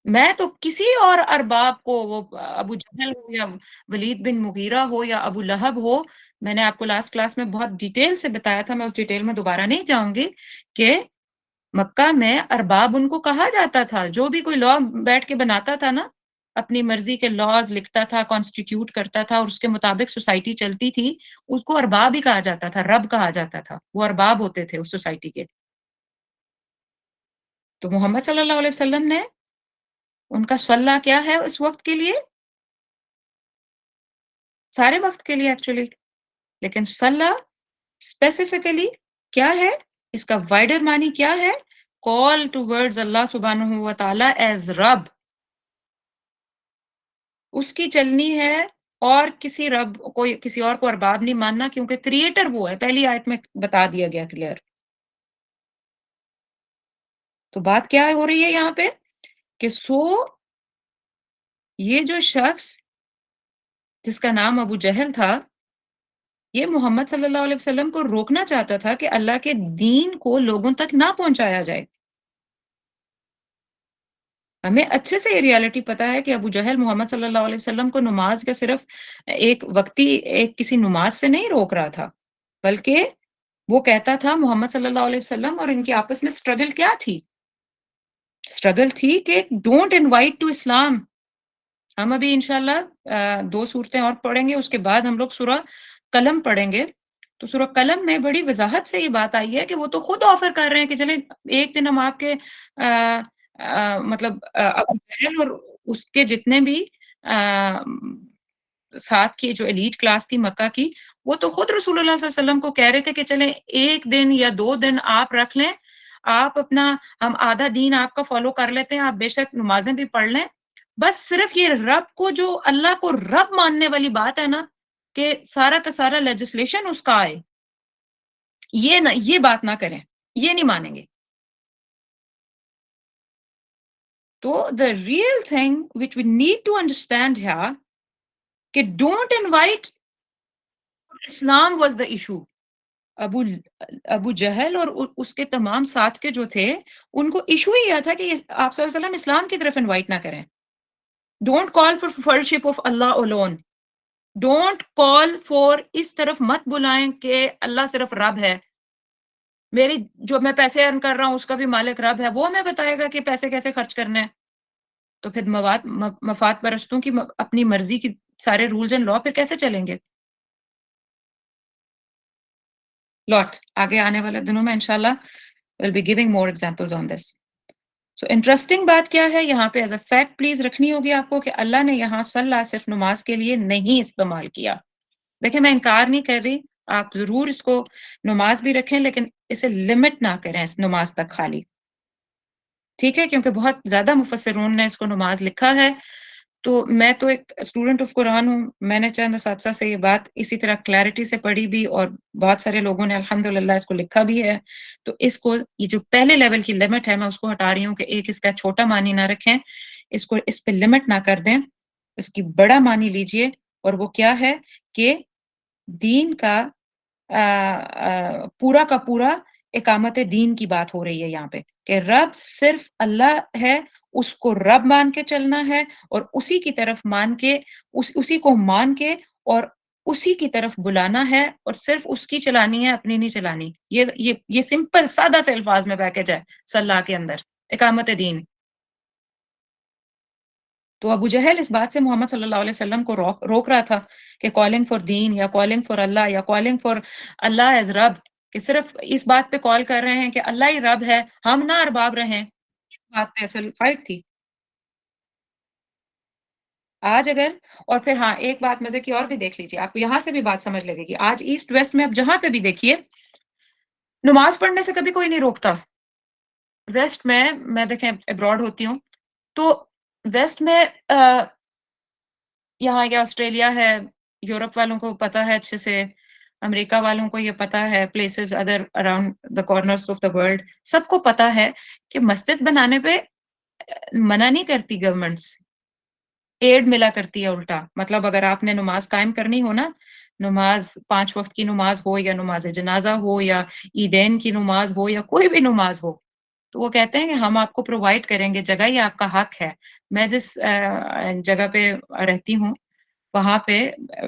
میں تو کسی اور ارباب کو، وہ ابو جہل ہو یا ولید بن مغیرہ ہو یا ابو لہب ہو، میں نے آپ کو لاسٹ کلاس میں بہت ڈیٹیل سے بتایا تھا، میں اس ڈیٹیل میں دوبارہ نہیں جاؤں گی، کہ مکہ میں ارباب ان کو کہا جاتا تھا، جو بھی کوئی لا بیٹھ کے بناتا تھا نا، اپنی مرضی کے لاز لکھتا تھا، کانسٹیٹیوٹ کرتا تھا اور اس کے مطابق سوسائٹی چلتی تھی، اس کو ارباب ہی کہا جاتا تھا، رب کہا جاتا تھا، وہ ارباب ہوتے تھے اس سوسائٹی کے۔ تو محمد صلی اللہ علیہ وسلم نے، ان کا صلہ کیا ہے اس وقت کے لیے، سارے وقت کے لیے ایکچولی، لیکن صلہ اسپیسیفکلی کیا ہے، اس کا وائڈر معنی کیا ہے، کال ٹو ورڈز اللہ سبحانہ و تعالی ایز رب، اس کی چلنی ہے، اور کسی رب کوئی کسی اور کو ارباب نہیں ماننا، کیونکہ کریٹر وہ ہے، پہلی آیت میں بتا دیا گیا کلیئر۔ تو بات کیا ہو رہی ہے یہاں پہ کہ یہ جو شخص جس کا نام ابو جہل تھا، یہ محمد صلی اللہ علیہ وسلم کو روکنا چاہتا تھا کہ اللہ کے دین کو لوگوں تک نہ پہنچایا جائے۔ ہمیں اچھے سے یہ ریالٹی پتا ہے کہ ابو جہل محمد صلی اللہ علیہ وسلم کو نماز کا صرف ایک وقتی ایک کسی نماز سے نہیں روک رہا تھا، بلکہ وہ کہتا تھا محمد صلی اللہ علیہ وسلم اور ان کی آپس میں اسٹرگل کیا تھی؟ اسٹرگل تھی کہ ڈونٹ انوائٹ ٹو اسلام۔ ہم ابھی انشاءاللہ 2 صورتیں اور پڑھیں گے، اس کے بعد ہم لوگ سورہ قلم پڑھیں گے۔ تو سورہ قلم میں بڑی وضاحت سے یہ بات آئی ہے کہ وہ تو خود آفر کر رہے ہیں کہ چلیں ایک دن ہم آپ کے مطلب ابو جہل اور اس کے جتنے بھی ساتھ کی جو ایلیٹ کلاس تھی مکہ کی، وہ تو خود رسول اللہ صلی اللہ علیہ وسلم کو کہہ رہے تھے کہ چلیں ایک دن یا 2 دن آپ رکھ لیں، آپ اپنا ہم آدھا دین آپ کا فالو کر لیتے ہیں، آپ بے شک نمازیں بھی پڑھ لیں، بس صرف یہ رب کو جو اللہ کو رب ماننے والی بات ہے نا، کہ سارا کا سارا لیجسلیشن اس کا آئے، یہ بات نہ کریں، یہ نہیں مانیں گے۔ تو the real thing which we need to understand here کہ don't invite Islam was the issue۔ ابو ابو جہل اور اس کے تمام ساتھ کے جو تھے، ان کو ایشو ہی یہ تھا کہ آپ صلی اللہ علیہ وسلم اسلام کی طرف انوائٹ نہ کریں۔ Don't call for worship of Allah alone۔ Don't call for اس طرف مت بلائیں کہ اللہ صرف رب ہے، میری جو میں پیسے ارن کر رہا ہوں اس کا بھی مالک رب ہے، وہ ہمیں بتائے گا کہ پیسے کیسے خرچ کرنے ہیں۔ تو پھر مفاد پرستوں کی اپنی مرضی کی سارے رولز اینڈ لا پھر کیسے چلیں گے؟ لوٹ آگے آنے والے دنوں میں انشاءاللہ we'll be giving more examples on this۔ So interesting بات کیا ہے یہاں پہ ایز اے فیکٹ پلیز رکھنی ہوگی آپ کو کہ اللہ نے یہاں صلاح صرف نماز کے لیے نہیں استعمال کیا۔ دیکھیں میں انکار نہیں کر رہی، آپ ضرور اس کو نماز بھی رکھیں، لیکن اسے لمٹ نہ کریں اس نماز تک خالی، ٹھیک ہے؟ کیونکہ بہت زیادہ مفسرون نے اس کو نماز لکھا ہے۔ تو میں تو ایک اسٹوڈنٹ آف قرآن ہوں، میں نے چند اساتذہ سے یہ بات اسی طرح کلیئرٹی سے پڑھی بھی، اور بہت سارے لوگوں نے الحمدللہ اس کو لکھا بھی ہے۔ تو اس کو یہ جو پہلے لیول کی لمٹ ہے میں اس کو ہٹا رہی ہوں کہ ایک اس کا چھوٹا معنی نہ رکھیں، اس کو اس پہ لمٹ نہ کر دیں، اس کی بڑا معنی لیجئے، اور وہ کیا ہے کہ دین کا پورا کا پورا اقامت دین کی بات ہو رہی ہے یہاں پہ، کہ رب صرف اللہ ہے، اس کو رب مان کے چلنا ہے، اور اسی کی طرف مان کے اسی کو مان کے اور اسی کی طرف بلانا ہے، اور صرف اس کی چلانی ہے، اپنی نہیں چلانی۔ یہ سمپل سادہ سے الفاظ میں پیکج ہے صلاح کے اندر، اقامت دین۔ تو ابو جہل اس بات سے محمد صلی اللہ علیہ وسلم کو روک رہا تھا کہ کالنگ فار دین یا کالنگ فار اللہ یا کالنگ فار اللہ ایز رب، کہ صرف اس بات پہ کال کر رہے ہیں کہ اللہ ہی رب ہے، ہم نہ ارباب رہیں، بات پہ اصل فائٹ تھی۔ آج اگر اور پھر ہاں ایک بات مزے کی اور بھی دیکھ لیجیے، آپ کو یہاں سے بھی بات سمجھ لگے گی، آج ایسٹ ویسٹ میں اب جہاں پہ بھی دیکھیے نماز پڑھنے سے کبھی کوئی نہیں روکتا۔ ویسٹ میں دیکھیں ابراڈ ہوتی ہوں، تو ویسٹ میں یہاں یا آسٹریلیا ہے، یورپ والوں کو پتا ہے اچھے سے، امریکہ والوں کو یہ پتا ہے، places other around the corners of the world, سب کو پتا ہے کہ مسجد بنانے پہ منع نہیں کرتی گورنمنٹس، ایڈ ملا کرتی ہے الٹا۔ مطلب اگر آپ نے نماز قائم کرنی ہو نا، نماز 5 وقت کی نماز ہو یا نماز جنازہ ہو یا عیدین کی نماز ہو یا کوئی بھی نماز ہو، تو وہ کہتے ہیں کہ ہم آپ کو پرووائڈ کریں گے جگہ، یہ آپ کا حق ہے۔ میں جس جگہ پہ رہتی ہوں وہاں پہ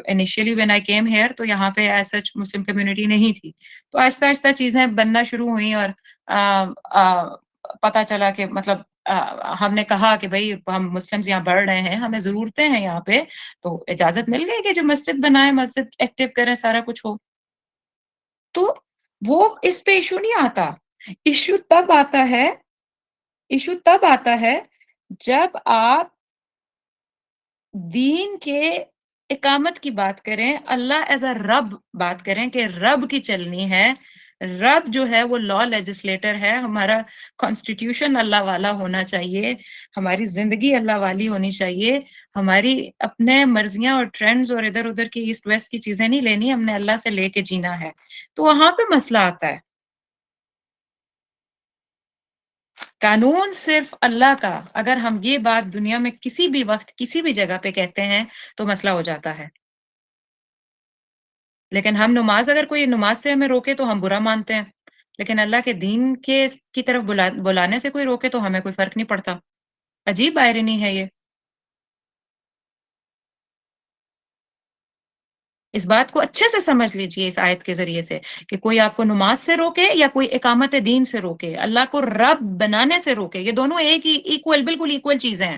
initially when I came here, تو یہاں پہ ایز سچ مسلم کمیونٹی نہیں تھی، تو آہستہ آہستہ چیزیں بننا شروع ہوئیں، اور پتہ چلا کہ مطلب ہم نے کہا کہ بھائی ہم مسلمز یہاں بڑھ رہے ہیں، ہمیں ضرورتیں ہیں یہاں پہ، تو اجازت مل گئی کہ جو مسجد بنائیں، مسجد ایکٹیو کریں، سارا کچھ ہو۔ تو وہ اس پہ ایشو نہیں آتا، ایشو تب آتا ہے، ایشو تب آتا ہے جب آپ دین کے اقامت کی بات کریں، اللہ ایز اے رب بات کریں کہ رب کی چلنی ہے، رب جو ہے وہ لا لیجسلیٹر ہے، ہمارا کانسٹیٹیوشن اللہ والا ہونا چاہیے، ہماری زندگی اللہ والی ہونی چاہیے، ہماری اپنے مرضیاں اور ٹرینڈز اور ادھر ادھر کی ایسٹ ویسٹ کی چیزیں نہیں لینی، ہم نے اللہ سے لے کے جینا ہے۔ تو وہاں پہ مسئلہ آتا ہے۔ قانون صرف اللہ کا، اگر ہم یہ بات دنیا میں کسی بھی وقت کسی بھی جگہ پہ کہتے ہیں تو مسئلہ ہو جاتا ہے۔ لیکن ہم نماز، اگر کوئی نماز سے ہمیں روکے تو ہم برا مانتے ہیں، لیکن اللہ کے دین کے کی طرف بلانے سے کوئی روکے تو ہمیں کوئی فرق نہیں پڑتا۔ عجیب آئرنی ہے یہ۔ اس بات کو اچھے سے سمجھ لیجئے اس آیت کے ذریعے سے، کہ کوئی آپ کو نماز سے روکے یا کوئی اقامت دین سے روکے، اللہ کو رب بنانے سے روکے، یہ دونوں ایک ہی ایکول، بالکل ایکول چیزیں ہیں،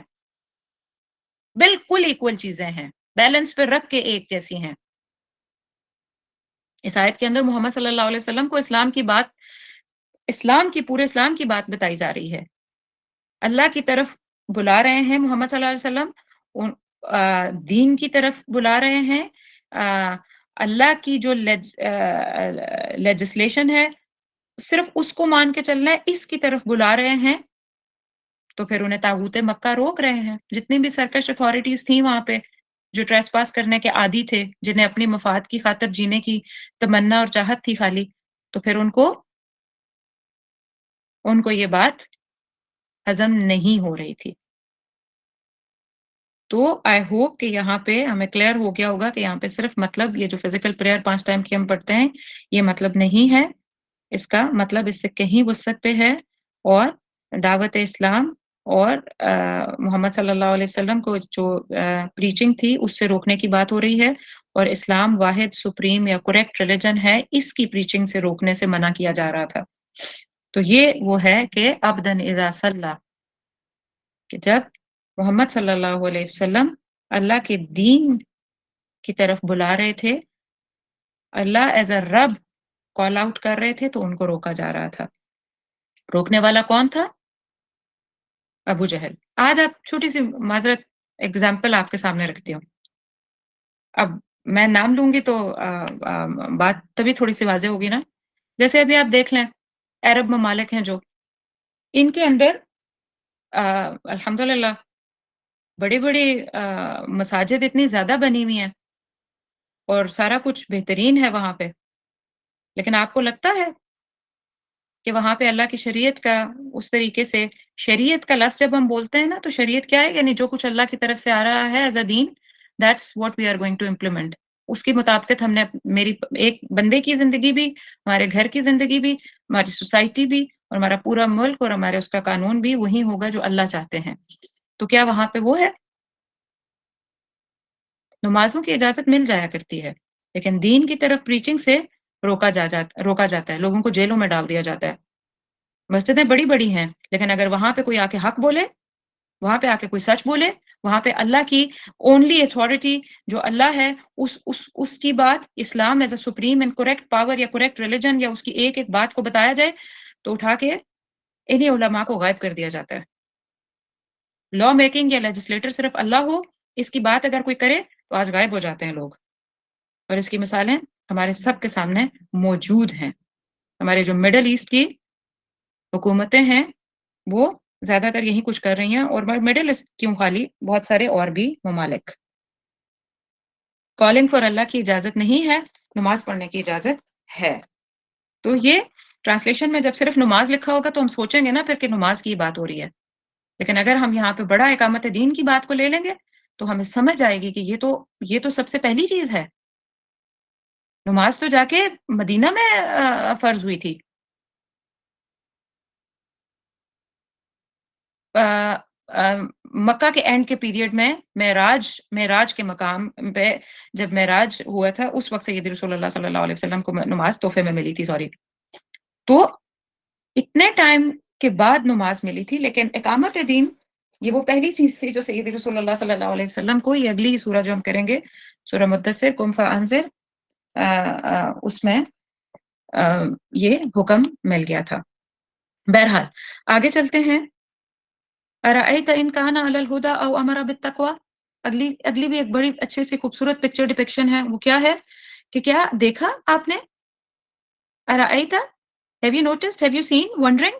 بالکل ایکول چیزیں ہیں، بیلنس پہ رکھ کے ایک جیسی ہیں۔ اس آیت کے اندر محمد صلی اللہ علیہ وسلم کو پورے اسلام کی بات بتائی جا رہی ہے۔ اللہ کی طرف بلا رہے ہیں محمد صلی اللہ علیہ وسلم، دین کی طرف بلا رہے ہیں، اللہ کی جو لیجسلیشن ہے صرف اس کو مان کے چلنا ہے، اس کی طرف بلا رہے ہیں، تو پھر انہیں طاغوت مکہ روک رہے ہیں۔ جتنی بھی سرکش اتھارٹیز تھیں وہاں پہ، جو ٹریس پاس کرنے کے عادی تھے، جنہیں اپنی مفاد کی خاطر جینے کی تمنا اور چاہت تھی خالی، تو پھر ان کو یہ بات ہضم نہیں ہو رہی تھی۔ تو آئی ہوپ کہ یہاں پہ ہمیں کلیئر ہو گیا ہوگا کہ یہاں پہ صرف مطلب یہ جو فزیکل پریئر 5 ٹائم کی ہم پڑھتے ہیں، یہ مطلب نہیں ہے۔ اس کا مطلب اس سے کہیں وسعت پہ ہے، اور دعوت اسلام اور محمد صلی اللہ علیہ وسلم کو جو پریچنگ تھی اس سے روکنے کی بات ہو رہی ہے، اور اسلام واحد سپریم یا کریکٹ ریلیجن ہے، اس کی پریچنگ سے روکنے سے منع کیا جا رہا تھا۔ تو یہ وہ ہے کہ عبدن اذا صلی، کہ جب محمد صلی اللہ علیہ وسلم اللہ کے دین کی طرف بلا رہے تھے، اللہ ایز اے رب کال آؤٹ کر رہے تھے، تو ان کو روکا جا رہا تھا۔ روکنے والا کون تھا؟ ابو جہل۔ آج آپ چھوٹی سی معذرت اگزامپل آپ کے سامنے رکھتی ہوں۔ اب میں نام لوں گی تو بات تبھی تھوڑی سی واضح ہوگی نا۔ جیسے ابھی آپ دیکھ لیں، عرب ممالک ہیں جو، ان کے اندر الحمدللہ بڑی بڑی مساجد اتنی زیادہ بنی ہوئی ہیں اور سارا کچھ بہترین ہے وہاں پہ، لیکن آپ کو لگتا ہے کہ وہاں پہ اللہ کی شریعت کا اس طریقے سے، شریعت کا لفظ جب ہم بولتے ہیں نا تو شریعت کیا ہے؟ یعنی جو کچھ اللہ کی طرف سے آ رہا ہے ایز اے دین، that's what we are going to implement. اس کی مطابقت ہم نے میری ایک بندے کی زندگی بھی، ہمارے گھر کی زندگی بھی، ہماری سوسائٹی بھی، اور ہمارا پورا ملک اور ہمارے اس کا قانون بھی وہی ہوگا جو اللہ چاہتے ہیں۔ تو کیا وہاں پہ وہ ہے؟ نمازوں کی اجازت مل جایا کرتی ہے، لیکن دین کی طرف پریچنگ سے روکا جاتا ہے، لوگوں کو جیلوں میں ڈال دیا جاتا ہے۔ مسجدیں بڑی بڑی ہیں، لیکن اگر وہاں پہ کوئی آ کے حق بولے، وہاں پہ آ کے کوئی سچ بولے، وہاں پہ اللہ کی اونلی اتھارٹی جو اللہ ہے، اس کی بات، Islam as a supreme and correct power یا کریکٹ ریلیجن، یا اس کی ایک ایک بات کو بتایا جائے، تو اٹھا کے انہی علماء کو غائب کر دیا جاتا ہے۔ لا میکنگ یا لیجسلیٹر صرف اللہ ہو، اس کی بات اگر کوئی کرے تو آج غائب ہو جاتے ہیں لوگ، اور اس کی مثالیں ہمارے سب کے سامنے موجود ہیں۔ ہمارے جو مڈل ایسٹ کی حکومتیں ہیں وہ زیادہ تر یہی کچھ کر رہی ہیں، اور مڈل ایسٹ کیوں خالی، بہت سارے اور بھی ممالک۔ کالنگ فار اللہ کی اجازت نہیں ہے، نماز پڑھنے کی اجازت ہے۔ تو یہ ٹرانسلیشن میں جب صرف نماز لکھا ہوگا تو ہم سوچیں گے نا پھر کہ نماز کی بات ہو رہی ہے، لیکن اگر ہم یہاں پہ بڑا اقامت دین کی بات کو لے لیں گے تو ہمیں سمجھ آئے گی کہ یہ تو سب سے پہلی چیز ہے۔ نماز تو جا کے مدینہ میں فرض ہوئی تھی۔ مکہ کے اینڈ کے پیریڈ میں معراج کے مقام پہ جب معراج ہوا تھا، اس وقت سید رسول اللہ صلی اللہ علیہ وسلم کو نماز تحفے میں ملی تھی، تو اتنے ٹائم کے بعد نماز ملی تھی، لیکن اقامت دین یہ وہ پہلی چیز تھی جو سید رسول اللہ صلی اللہ علیہ وسلم کو، یہ اگلی سورہ جو ہم کریں گے، سورہ مدثر، قم فانذر، اس میں یہ حکم مل گیا تھا۔ بہرحال آگے چلتے ہیں۔ ارأیت ان کان علی الہدی او امر بالتقوی، اگلی بھی ایک بڑی اچھی سی خوبصورت پکچر ڈپکشن ہے۔ وہ کیا ہے کہ کیا دیکھا آپ نے أرأيت have you noticed have you seen wondering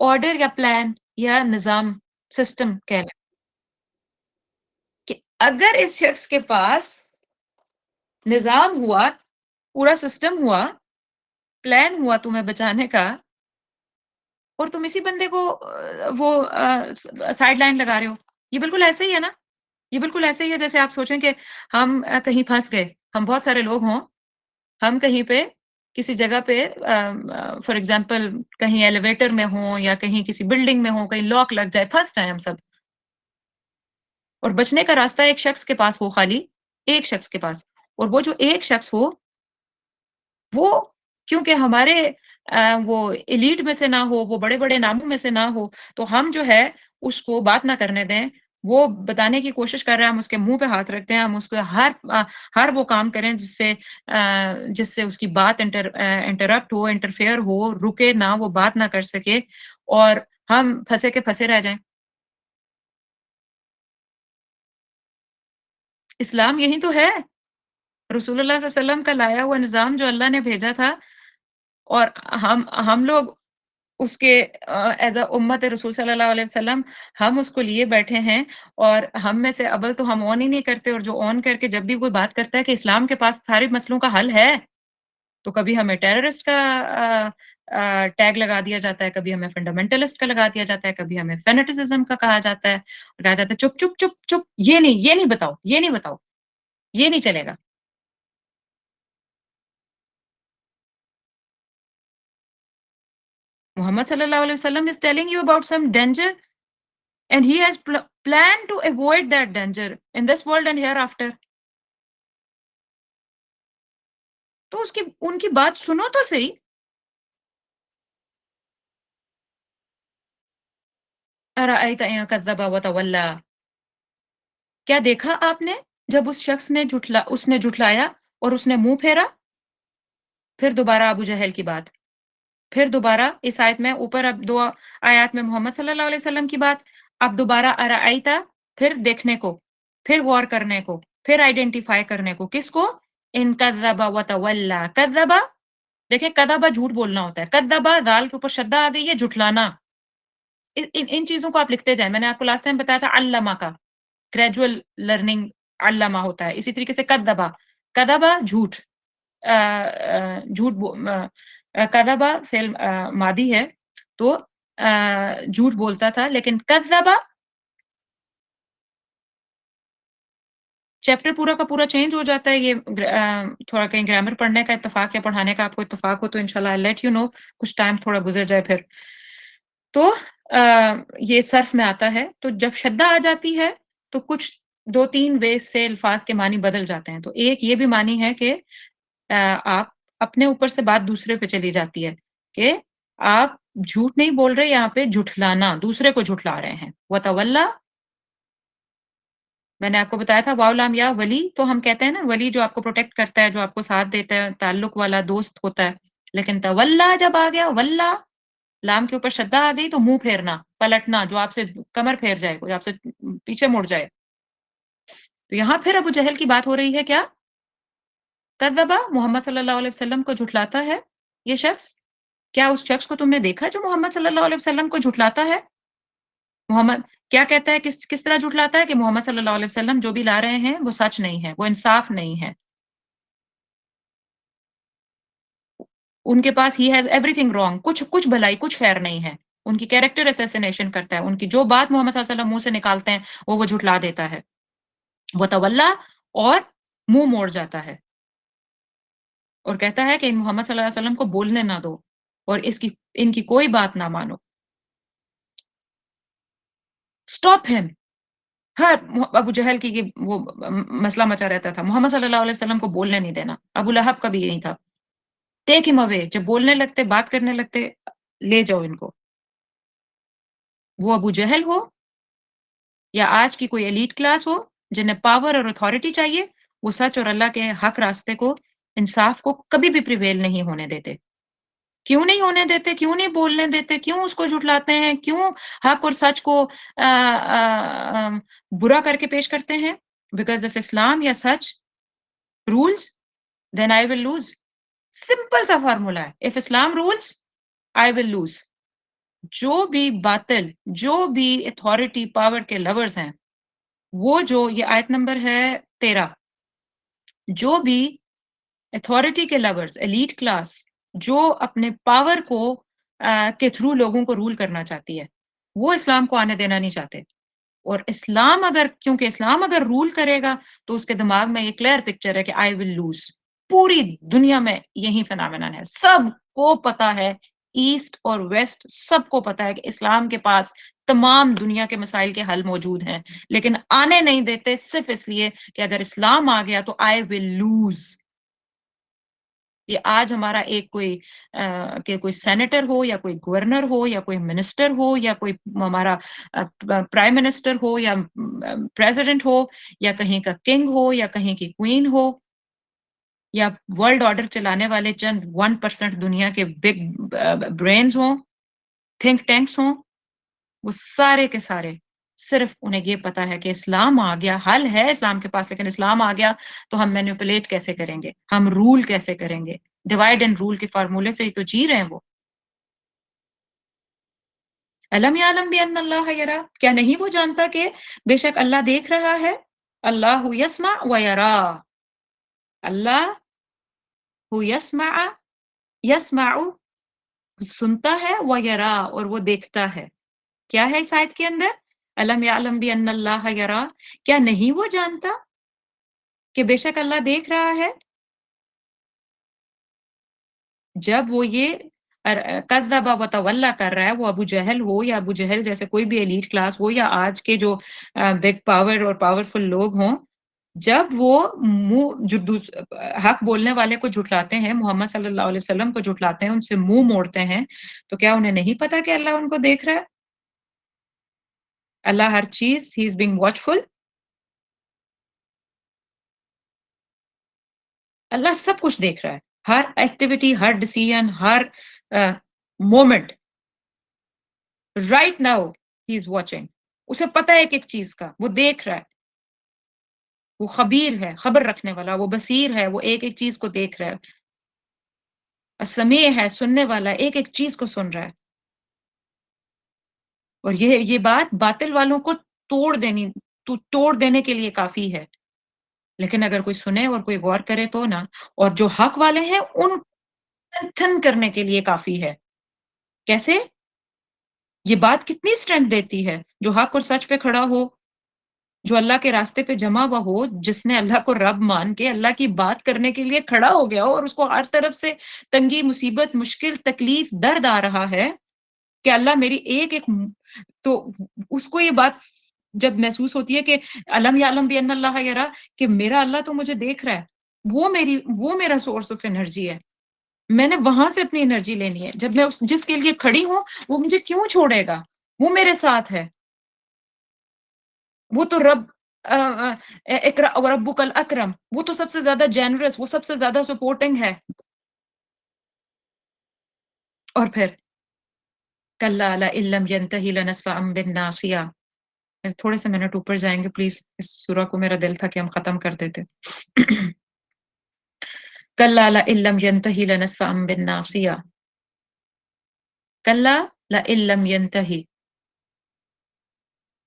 order یا پلان یا نظام سسٹم کہہ لیں کہ اگر اس شخص کے پاس نظام ہوا، پورا سسٹم ہوا، پلان ہوا تمہیں بچانے کا، اور تم اسی بندے کو وہ سائڈ لائن لگا رہے ہو، یہ بالکل ایسے ہی ہے نا، یہ بالکل ایسے ہی ہے جیسے آپ سوچیں کہ ہم کہیں پھنس گئے، ہم بہت سارے لوگ ہوں، ہم کہیں پہ کسی جگہ پہ فار ایگزامپل کہیں ایلیویٹر میں ہوں یا کہیں کسی بلڈنگ میں ہوں، کہیں لاک لگ جائے، پھنس جائیں ہم سب، اور بچنے کا راستہ ایک شخص کے پاس ہو، خالی ایک شخص کے پاس، اور وہ جو ایک شخص ہو وہ کیونکہ ہمارے وہ ایلیٹ میں سے نہ ہو، وہ بڑے بڑے ناموں میں سے نہ ہو، تو ہم جو ہے اس کو بات نہ کرنے دیں، وہ بتانے کی کوشش کر رہے ہیں، ہم اس کے منہ پہ ہاتھ رکھتے ہیں، ہم اس کو ہر وہ کام کریں جس سے اس کی بات انٹرپٹ ہو، انٹرفیئر ہو، رکے نہ، وہ بات نہ کر سکے، اور ہم پھنسے کے پھنسے رہ جائیں۔ اسلام یہی تو ہے، رسول اللہ صلی اللہ علیہ وسلم کا لایا ہوا نظام جو اللہ نے بھیجا تھا، اور ہم لوگ اس کے ایز اے امت رسول صلی اللہ علیہ وسلم ہم اس کو لیے بیٹھے ہیں، اور ہم میں سے اول تو ہم آن ہی نہیں کرتے، اور جو آن کر کے جب بھی کوئی بات کرتا ہے کہ اسلام کے پاس سارے مسئلوں کا حل ہے، تو کبھی ہمیں ٹیررسٹ کا ٹیگ لگا دیا جاتا ہے، کبھی ہمیں فنڈامنٹلسٹ کا لگا دیا جاتا ہے، کبھی ہمیں فینیٹزم کا کہا جاتا ہے، کہا جاتا ہے چپ چپ چپ چپ، یہ نہیں بتاؤ، یہ نہیں بتاؤ، یہ نہیں چلے گا۔ محمد صلی اللہ علیہ وسلم is telling you about some danger and he has planned to avoid that danger in this world and hereafter. تو ان کی بات سنو تو صحیح۔ ارأیت ان کذب وتولی، کیا دیکھا آپ نے جب اس نے جھٹلایا اور اس نے منہ پھیرا؟ پھر دوبارہ ابو جہل کی بات، پھر دوبارہ اس آیت میں اوپر، اب دو آیات میں محمد صلی اللہ علیہ وسلم کی بات، اب دوبارہ ارأیتا، پھر دیکھنے کو، پھر غور کرنے کو، پھر آئیڈینٹیفائی کرنے کو، کس کو؟ ان کذب وتولی، کذبا، دیکھیں کذبا جھوٹ بولنا ہوتا ہے، کذبا دال کے اوپر شدہ آ گئی ہے، جھٹلانا، ان چیزوں کو آپ لکھتے جائیں، میں نے آپ کو لاسٹ ٹائم بتایا تھا علامہ کا گریجول لرننگ، علامہ ہوتا ہے، اسی طریقے سے کذبا، کذبا جھوٹ، جھوٹ کذبا فعل ماضی ہے، تو جھوٹ بولتا تھا، لیکن کذبا چیپٹر پورا کا پورا چینج ہو جاتا ہے، یہ تھوڑا کہیں گرامر پڑھنے کا اتفاق یا پڑھانے کا آپ کو اتفاق ہو تو انشاءاللہ I'll let you know، کچھ ٹائم تھوڑا گزر جائے پھر تو یہ صرف میں آتا ہے، تو جب شدہ آ جاتی ہے تو کچھ دو تین ویز سے الفاظ کے معنی بدل جاتے ہیں، تو ایک یہ بھی معنی ہے کہ آپ اپنے اوپر سے بات دوسرے پہ چلی جاتی ہے کہ آپ جھوٹ نہیں بول رہے، یہاں پہ جھٹلانا، دوسرے کو جھٹلا رہے ہیں، وتولی، میں نے آپ کو بتایا تھا واو لام یا ولی، تو ہم کہتے ہیں نا ولی جو آپ کو پروٹیکٹ کرتا ہے، جو آپ کو ساتھ دیتا ہے، تعلق والا دوست ہوتا ہے، لیکن تولا جب آ گیا، ولا لام کے اوپر شدہ آ گئی تو منہ پھیرنا، پلٹنا، جو آپ سے کمر پھیر جائے، کوئی آپ سے پیچھے مڑ جائے، تو یہاں پھر ابو جہل کی بات ہو رہی ہے، کیا کذبا، محمد صلی اللہ علیہ وسلم کو جھٹلاتا ہے یہ شخص، کیا اس شخص کو تم نے دیکھا جو محمد صلی اللہ علیہ وسلم کو جھٹلاتا ہے؟ محمد کیا کہتا ہے، کس طرح جھٹلاتا ہے کہ محمد صلی اللہ علیہ وسلم جو بھی لا رہے ہیں وہ سچ نہیں ہے، وہ انصاف نہیں ہے، ان کے پاس ہی ہیز ایوری تھنگ رانگ، کچھ بھلائی کچھ خیر نہیں ہے، ان کی کیریکٹر اسیسینیشن کرتا ہے، ان کی جو بات محمد صلی اللہ علیہ وسلم منہ سے نکالتے ہیں وہ جھٹلا دیتا ہے، وہ تولا، اور منہ موڑ جاتا ہے، اور کہتا ہے کہ محمد صلی اللہ علیہ وسلم کو بولنے نہ دو، اور ان کی کوئی بات نہ مانو، اسٹاپ ہم، ہر ابو جہل کی وہ مسئلہ مچا رہتا تھا، محمد صلی اللہ علیہ وسلم کو بولنے نہیں دینا، ابو لہب کا بھی یہی تھا، ٹیک ہم اوے، جب بولنے لگتے، بات کرنے لگتے، لے جاؤ ان کو، وہ ابو جہل ہو یا آج کی کوئی ایلیٹ کلاس ہو جنہیں پاور اور اتھارٹی چاہیے، وہ سچ اور اللہ کے حق راستے کو، انصاف کو کبھی بھی پریویل نہیں ہونے دیتے، کیوں نہیں ہونے دیتے، کیوں نہیں بولنے دیتے، کیوں اس کو جھٹلاتے ہیں، کیوں حق اور سچ کو برا کر کے پیش کرتے ہیں؟ بیکاز اف اسلام یا such rules then I will lose, simple سا فارمولا ہے، if Islam rules I will lose, جو بھی باطل، جو بھی اتھارٹی پاور کے لورز ہیں، وہ جو یہ آیت نمبر ہے 13، جو بھی اتھارٹی کے لورز، ایلیٹ کلاس، جو اپنے پاور کو کے تھرو لوگوں کو رول کرنا چاہتی ہے، وہ اسلام کو آنے دینا نہیں چاہتے. اور اسلام اگر، کیونکہ اسلام اگر رول کرے گا تو اس کے دماغ میں یہ کلیئر پکچر ہے کہ آئی ول لوز. پوری دنیا میں یہی فینامینن ہے، سب کو پتا ہے، ایسٹ اور ویسٹ سب کو پتا ہے کہ اسلام کے پاس تمام دنیا کے مسائل کے حل موجود ہیں، لیکن آنے نہیں دیتے صرف اس لیے کہ اگر اسلام آ گیا تو آئی ول لوز. یہ آج ہمارا ایک کوئی کہ کوئی سینیٹر ہو یا کوئی گورنر ہو یا کوئی منسٹر ہو یا کوئی ہمارا پرائم منسٹر ہو یا پریزیڈنٹ ہو یا کہیں کا کنگ ہو یا کہیں کی کوئین ہو یا ورلڈ آرڈر چلانے والے چند 1% دنیا کے بگ برینز ہوں، تھنک ٹینکس ہوں، وہ سارے کے سارے صرف انہیں یہ پتا ہے کہ اسلام آ گیا، حل ہے اسلام کے پاس، لیکن اسلام آ گیا تو ہم مینیپولیٹ کیسے کریں گے، ہم رول کیسے کریں گے. ڈیوائڈ اینڈ رول کے فارمولے سے ہی تو جی رہے ہیں وہ. الم یعلم بان اللہ یرا، کیا نہیں وہ جانتا کہ بے شک اللہ دیکھ رہا ہے. اللہ یسمع و یرا، اللہ یسمع، یسمع سنتا ہے، و یرا اور وہ دیکھتا ہے. کیا ہے اس آیت کے اندر؟ الم یعلم بان اللہ یرا، کیا نہیں وہ جانتا کہ بے شک اللہ دیکھ رہا ہے. جب وہ یہ کذب و تولا کر رہا ہے، وہ ابو جہل ہو یا ابو جہل جیسے کوئی بھی ایلیٹ کلاس ہو یا آج کے جو بگ پاور اور پاورفل لوگ ہوں، جب وہ حق بولنے والے کو جھٹلاتے ہیں، محمد صلی اللہ علیہ وسلم کو جھٹلاتے ہیں، ان سے منہ موڑتے ہیں، تو کیا انہیں نہیں پتا کہ اللہ ان کو دیکھ رہا ہے؟ اللہ ہر چیز، ہی از بینگ واچفل. اللہ سب کچھ دیکھ رہا ہے، ہر ایکٹیویٹی، ہر ڈیسیژن، ہر moment. Right now he is watching. اسے پتا ہے ایک ایک چیز کا، وہ دیکھ رہا ہے. وہ خبیر ہے، خبر رکھنے والا، وہ بصیر ہے، وہ ایک ایک چیز کو دیکھ رہا ہے. سمیع ہے، سننے والا، ایک ایک چیز کو سن رہا ہے. اور یہ بات باطل والوں کو توڑ دینے کے لیے کافی ہے. لیکن اگر کوئی سنے اور کوئی غور کرے تو نا، اور جو حق والے ہیں ان ٹھن کرنے کے لیے کافی ہے. کیسے؟ یہ بات کتنی اسٹرینتھ دیتی ہے. جو حق اور سچ پہ کھڑا ہو، جو اللہ کے راستے پہ جمع ہوا ہو، جس نے اللہ کو رب مان کے اللہ کی بات کرنے کے لیے کھڑا ہو گیا ہو، اور اس کو ہر طرف سے تنگی، مصیبت، مشکل، تکلیف، درد آ رہا ہے کہ اللہ میری ایک ایک تو اس کو یہ بات جب محسوس ہوتی ہے کہ علم یعلم بان اللہ یرا، کہ میرا اللہ تو مجھے دیکھ رہا ہے، وہ میرا سورس آف انرجی ہے. میں نے وہاں سے اپنی انرجی لینی ہے. جب میں جس کے لیے کھڑی ہوں وہ مجھے کیوں چھوڑے گا؟ وہ میرے ساتھ ہے. وہ تو رب اقرا وربک الاکرم، وہ تو سب سے زیادہ جینرس، وہ سب سے زیادہ سپورٹنگ ہے. اور پھر کلا لئن لم ينتهي لنسفعا بالناصیہ. تھوڑے سے منٹ اوپر جائیں گے پلیز، اس سورہ کو میرا دل تھا کہ ہم ختم کر دیتے. کلا لئن لم ينتهي لنسفعا بالناصیہ. کلا لئن لم ينتهي،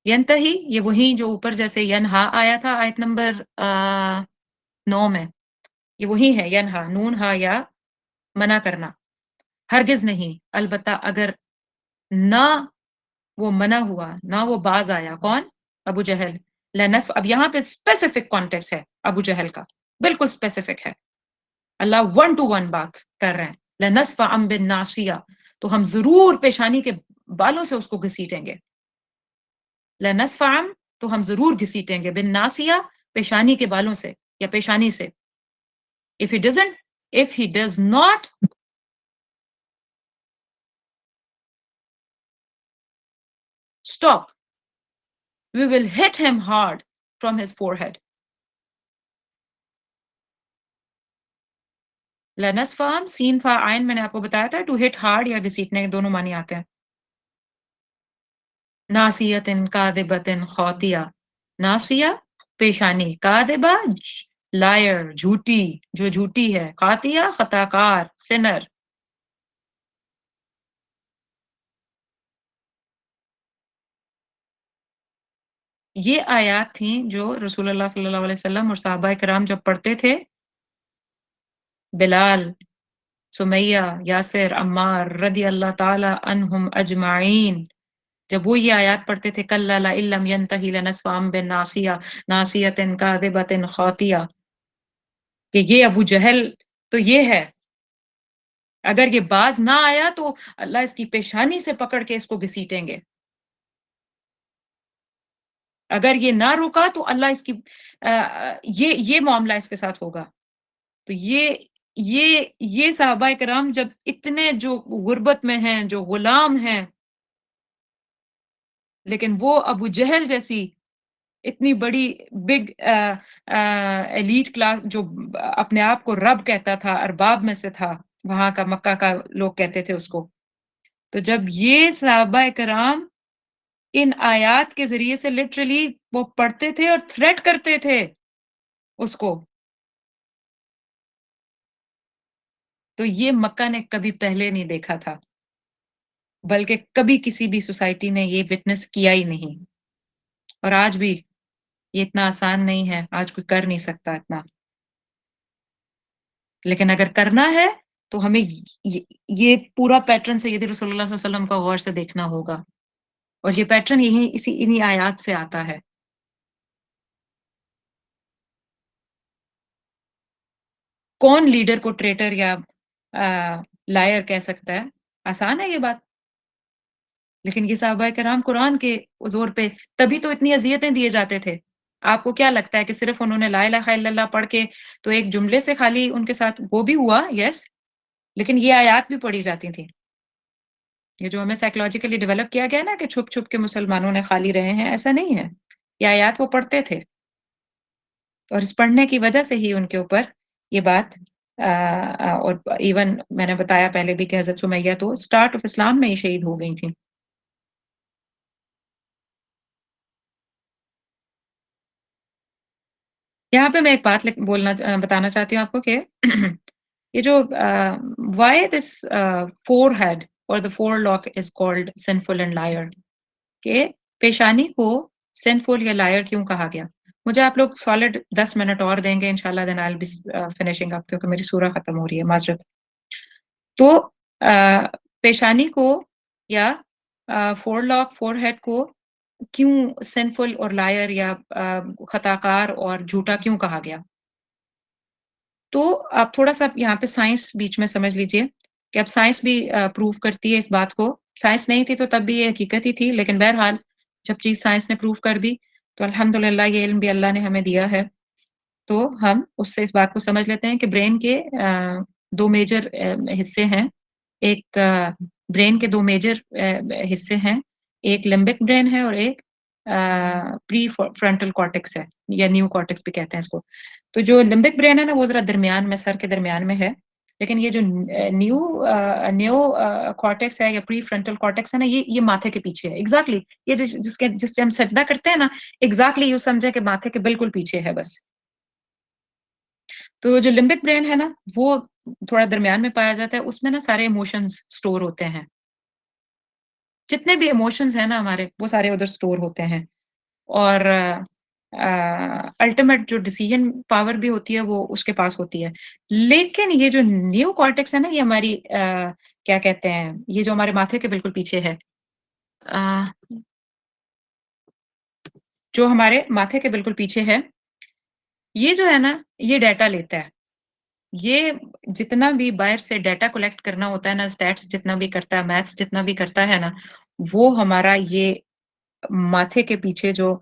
ینتہی یہ وہی جو اوپر جیسے ینہا آیا تھا آیت نمبر 9 میں، یہ وہی ہے ینہا، نون ہا یا منع کرنا. ہرگز نہیں، البتہ اگر نہ وہ منع ہوا، نہ وہ باز آیا. کون؟ ابو جہل. لنسف، اب یہاں پہ اسپیسیفک کانٹیکس ہے ابو جہل کا، بالکل اسپیسیفک ہے. اللہ 1 to 1 بات کر رہے ہیں. لنسفعا بالناصیہ، تو ہم ضرور پیشانی کے بالوں سے اس کو گھسیٹیں گے. لنسفعا تو ہم ضرور گھسیٹیں گے، بالناصیہ پیشانی کے بالوں سے یا پیشانی سے. if he does not stop, we will hit him hard from his forehead. لنسفعا، سین فا عین، میں نے آپ کو بتایا تھا ٹو ہٹ ہارڈ یا گھسیٹنے دونوں معنی آتے ہیں. ناصیۃ کاذبۃ خاطیہ، ناصیہ پیشانی، کاذبہ لائر جھوٹی، جو جھوٹی ہے، خاطیہ خطا کار، سنر. یہ آیات تھیں جو رسول اللہ صلی اللہ علیہ وسلم اور صحابہ کرام جب پڑھتے تھے، بلال، سمیہ، یاسر، عمار رضی اللہ تعالی عنہم اجمعین، جب وہ یہ آیات پڑھتے تھے کلا لئن لم ينتهي لنسفعا بالناصیہ ناصیۃ کاذبۃ خاطیہ، کہ یہ ابو جہل تو یہ ہے، اگر یہ باز نہ آیا تو اللہ اس کی پیشانی سے پکڑ کے اس کو گھسیٹیں گے، اگر یہ نہ رکا تو اللہ اس کی یہ معاملہ اس کے ساتھ ہوگا۔ تو یہ صحابہ کرام جب اتنے جو غربت میں ہیں، جو غلام ہیں، لیکن وہ ابو جہل جیسی اتنی بڑی بگ ایلیٹ کلاس جو اپنے آپ کو رب کہتا تھا، ارباب میں سے تھا، وہاں کا مکہ کا لوگ کہتے تھے اس کو، تو جب یہ صحابہ کرام ان آیات کے ذریعے سے لٹرلی وہ پڑھتے تھے اور تھریٹ کرتے تھے اس کو، تو یہ مکہ نے کبھی پہلے نہیں دیکھا تھا، بلکہ کبھی کسی بھی سوسائٹی نے یہ وٹنس کیا ہی نہیں، اور آج بھی یہ اتنا آسان نہیں ہے، آج کوئی کر نہیں سکتا اتنا، لیکن اگر کرنا ہے تو ہمیں یہ پورا پیٹرن سید رسول اللہ صلی اللہ علیہ وسلم کا غور سے دیکھنا ہوگا، اور یہ پیٹرن انہی آیات سے آتا ہے۔ کون لیڈر کو ٹریٹر یا لائر کہہ سکتا ہے؟ آسان ہے یہ بات، لیکن یہ صحابہ کرام قرآن کے زور پہ تبھی تو اتنی اذیتیں دیے جاتے تھے۔ آپ کو کیا لگتا ہے کہ صرف انہوں نے لا الہ الا اللہ پڑھ کے تو ایک جملے سے خالی ان کے ساتھ وہ بھی ہوا، یس، لیکن یہ آیات بھی پڑھی جاتی تھیں، یہ جو ہمیں سائیکولوجیکلی ڈیولپ کیا گیا نا کہ چھپ چھپ کے مسلمانوں نے خالی رہے ہیں، ایسا نہیں ہے، یہ آیات وہ پڑھتے تھے، اور اس پڑھنے کی وجہ سے ہی ان کے اوپر یہ بات اور ایون میں نے بتایا پہلے بھی کہ حضرت سمیہ تو سٹارٹ آف اسلام میں ہی شہید ہو گئی تھیں۔ یہاں پہ میں ایک بات بتانا چاہتی ہوں آپ کو کہ یہ جو وائی دس فور ہیڈ اور the forelock is called sinful and liar, کہ پیشانی کو سنفل یا لائر کیوں کہا گیا؟ مجھے آپ لوگ سالڈ 10 منٹ اور دیں گے انشاءاللہ، دین آئی ول بی فنیشنگ اپ، کیونکہ میری سورہ ختم ہو رہی ہے، معذرت۔ تو پیشانی کو یا فور لاک فور ہیڈ کو کیوں سینفل اور لائر یا خطاکار اور جھوٹا کیوں کہا گیا؟ تو آپ تھوڑا سا یہاں پہ سائنس بیچ میں سمجھ لیجئے کہ اب سائنس بھی پروف کرتی ہے اس بات کو، سائنس نہیں تھی تو تب بھی یہ حقیقت ہی تھی، لیکن بہرحال جب چیز سائنس نے پروف کر دی تو الحمدللہ یہ علم بھی اللہ نے ہمیں دیا ہے، تو ہم اس سے اس بات کو سمجھ لیتے ہیں کہ برین کے دو میجر حصے ہیں، ایک برین کے دو میجر حصے ہیں، ایک لمبک برین ہے اور ایک پری فرنٹل کارٹیکس ہے، یا نیو کارٹیکس بھی کہتے ہیں اس کو۔ تو جو لمبک برین ہے نا وہ ذرا درمیان میں، سر کے درمیان میں ہے، لیکن یہ جو نیو کارٹیکس ہے یا پری فرنٹل کارٹیکس ہے نا، یہ ماتھے کے پیچھے ہے، ایگزیکٹلی یہ جس سے ہم سجدہ کرتے ہیں نا، ایگزیکٹلی یوں سمجھے کہ ماتھے کے بالکل پیچھے ہے بس۔ تو جو لمبک برین ہے نا وہ تھوڑا درمیان میں پایا جاتا ہے، اس میں نا سارے ایموشنز سٹور ہوتے ہیں، جتنے بھی ایموشنز ہیں نا ہمارے وہ سارے ادھر سٹور ہوتے ہیں، اور الٹیمیٹ جو ڈیسیژن پاور بھی ہوتی ہے وہ اس کے پاس ہوتی ہے۔ لیکن یہ جو نیو کارٹیکس ہے نا، یہ ہماری کیا کہتے ہیں، یہ جو ہمارے ماتھے کے بالکل پیچھے ہے، جو ہمارے ماتھے کے بالکل پیچھے ہے، یہ جو ہے نا یہ ڈیٹا لیتا ہے، یہ جتنا بھی باہر سے ڈیٹا کلیکٹ کرنا ہوتا ہے نا، اسٹیٹس جتنا بھی کرتا ہے، میتھس جتنا بھی کرتا ہے نا، وہ ہمارا یہ ماتھے کے پیچھے جو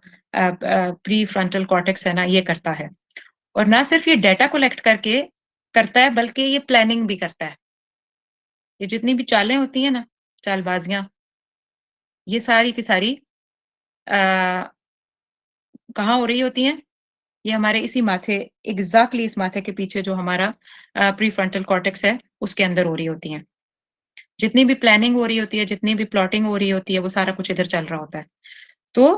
پری فرنٹل کارٹیکس ہے نا یہ کرتا ہے، اور نہ صرف یہ ڈیٹا کلیکٹ کر کے کرتا ہے بلکہ یہ پلاننگ بھی کرتا ہے، یہ جتنی بھی چالیں ہوتی ہیں نا، چال بازیاں، یہ ساری کی ساری کہاں ہو رہی ہوتی ہیں؟ یہ ہمارے اسی ماتھے، ایگزیکٹلی اس ماتھے کے پیچھے جو ہمارا پری فرنٹل کارٹیکس ہے اس کے اندر ہو رہی ہوتی ہیں، جتنی بھی پلاننگ ہو رہی ہوتی ہے، جتنی بھی پلاٹنگ ہو رہی ہوتی ہے، وہ سارا کچھ ادھر چل رہا ہوتا ہے۔ تو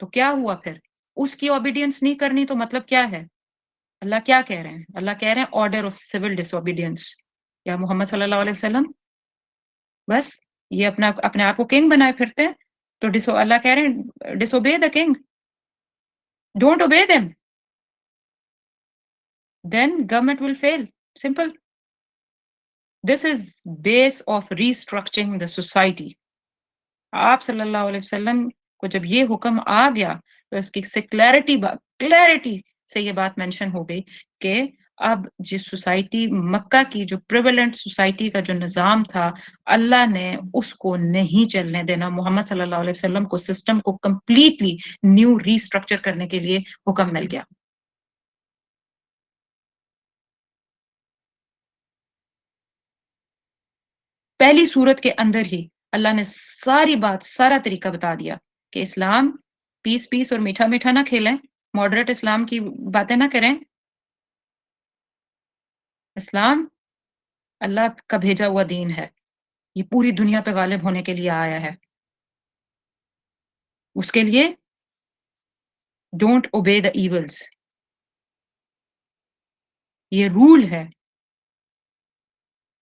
تو کیا ہوا پھر؟ اس کی اوبیڈینس نہیں کرنی تو مطلب کیا ہے؟ اللہ کیا کہہ رہے ہیں؟ اللہ کہہ رہے ہیں آرڈر آف سول ڈس اوبیڈینس. یا محمد صلی اللہ علیہ وسلم بس یہ اپنے آپ کو کنگ بنائے پھرتے ہیں. تو اللہ کہہ رہے ہیں disobey the king, don't obey them, then government will fail. Simple. This is base of restructuring the society. آپ صلی اللہ علیہ وسلم کو جب یہ حکم آ گیا تو اس کی سے کلیئرٹی سے یہ بات مینشن ہو گئی کہ اب جس سوسائٹی مکہ کی جو پریویلنٹ سوسائٹی کا جو نظام تھا اللہ نے اس کو نہیں چلنے دینا. محمد صلی اللہ علیہ وسلم کو سسٹم کو کمپلیٹلی نیو ریسٹرکچر کرنے کے لیے حکم مل گیا. پہلی صورت کے اندر ہی اللہ نے ساری بات سارا طریقہ بتا دیا کہ اسلام پیس پیس اور میٹھا میٹھا نہ کھیلیں, ماڈریٹ اسلام کی باتیں نہ کریں. اسلام اللہ کا بھیجا ہوا دین ہے, یہ پوری دنیا پہ غالب ہونے کے لیے آیا ہے. اس کے لیے ڈونٹ اوبے دا ایولز, یہ رول ہے.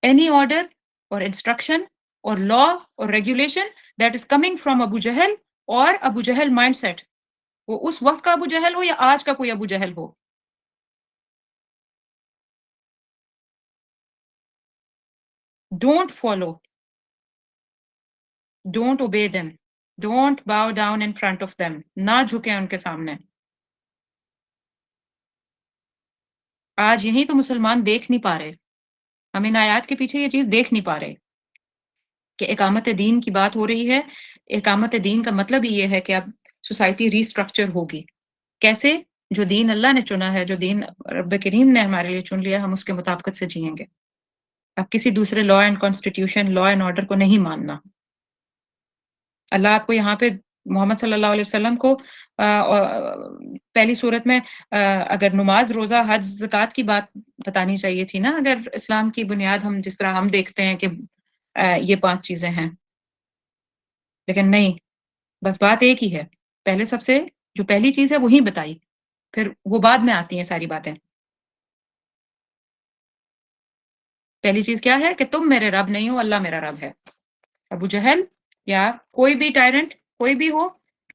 اینی آرڈر اور انسٹرکشن اور لا اور regulation that is coming from Abu Jahl اور ابو جہل مائنڈ سیٹ, وہ اس وقت کا ابو جہل ہو یا آج کا کوئی ابو جہل ہو, don't follow, don't obey them, don't bow down in front of them, نہ جھکیں ان کے سامنے. آج یہی تو مسلمان دیکھ نہیں پا رہے, ہم ان آیات کے پیچھے یہ چیز دیکھ نہیں پا رہے کہ اقامت دین کی بات ہو رہی ہے. اقامت دین کا مطلب ہی یہ ہے کہ اب سوسائٹی ریسٹرکچر ہوگی. کیسے؟ جو دین اللہ نے چنا ہے, جو دین رب کریم نے ہمارے لیے چن لیا, ہم اس کے مطابقت سے جئیں گے. اب کسی دوسرے law and constitution, law and order کو نہیں ماننا. اللہ آپ کو یہاں پہ محمد صلی اللہ علیہ وسلم کو پہلی صورت میں اگر نماز, روزہ, حج, زکوٰۃ کی بات بتانی چاہیے تھی نا, اگر اسلام کی بنیاد ہم جس طرح ہم دیکھتے ہیں کہ یہ 5 چیزیں ہیں, لیکن نہیں, بس بات ایک ہی ہے. پہلے سب سے جو پہلی چیز ہے وہی بتائی, پھر وہ بعد میں آتی ہیں ساری باتیں. پہلی چیز کیا ہے کہ تم میرے رب نہیں ہو, اللہ میرا رب ہے. ابو جہل یا کوئی بھی ٹائرنٹ کوئی بھی ہو,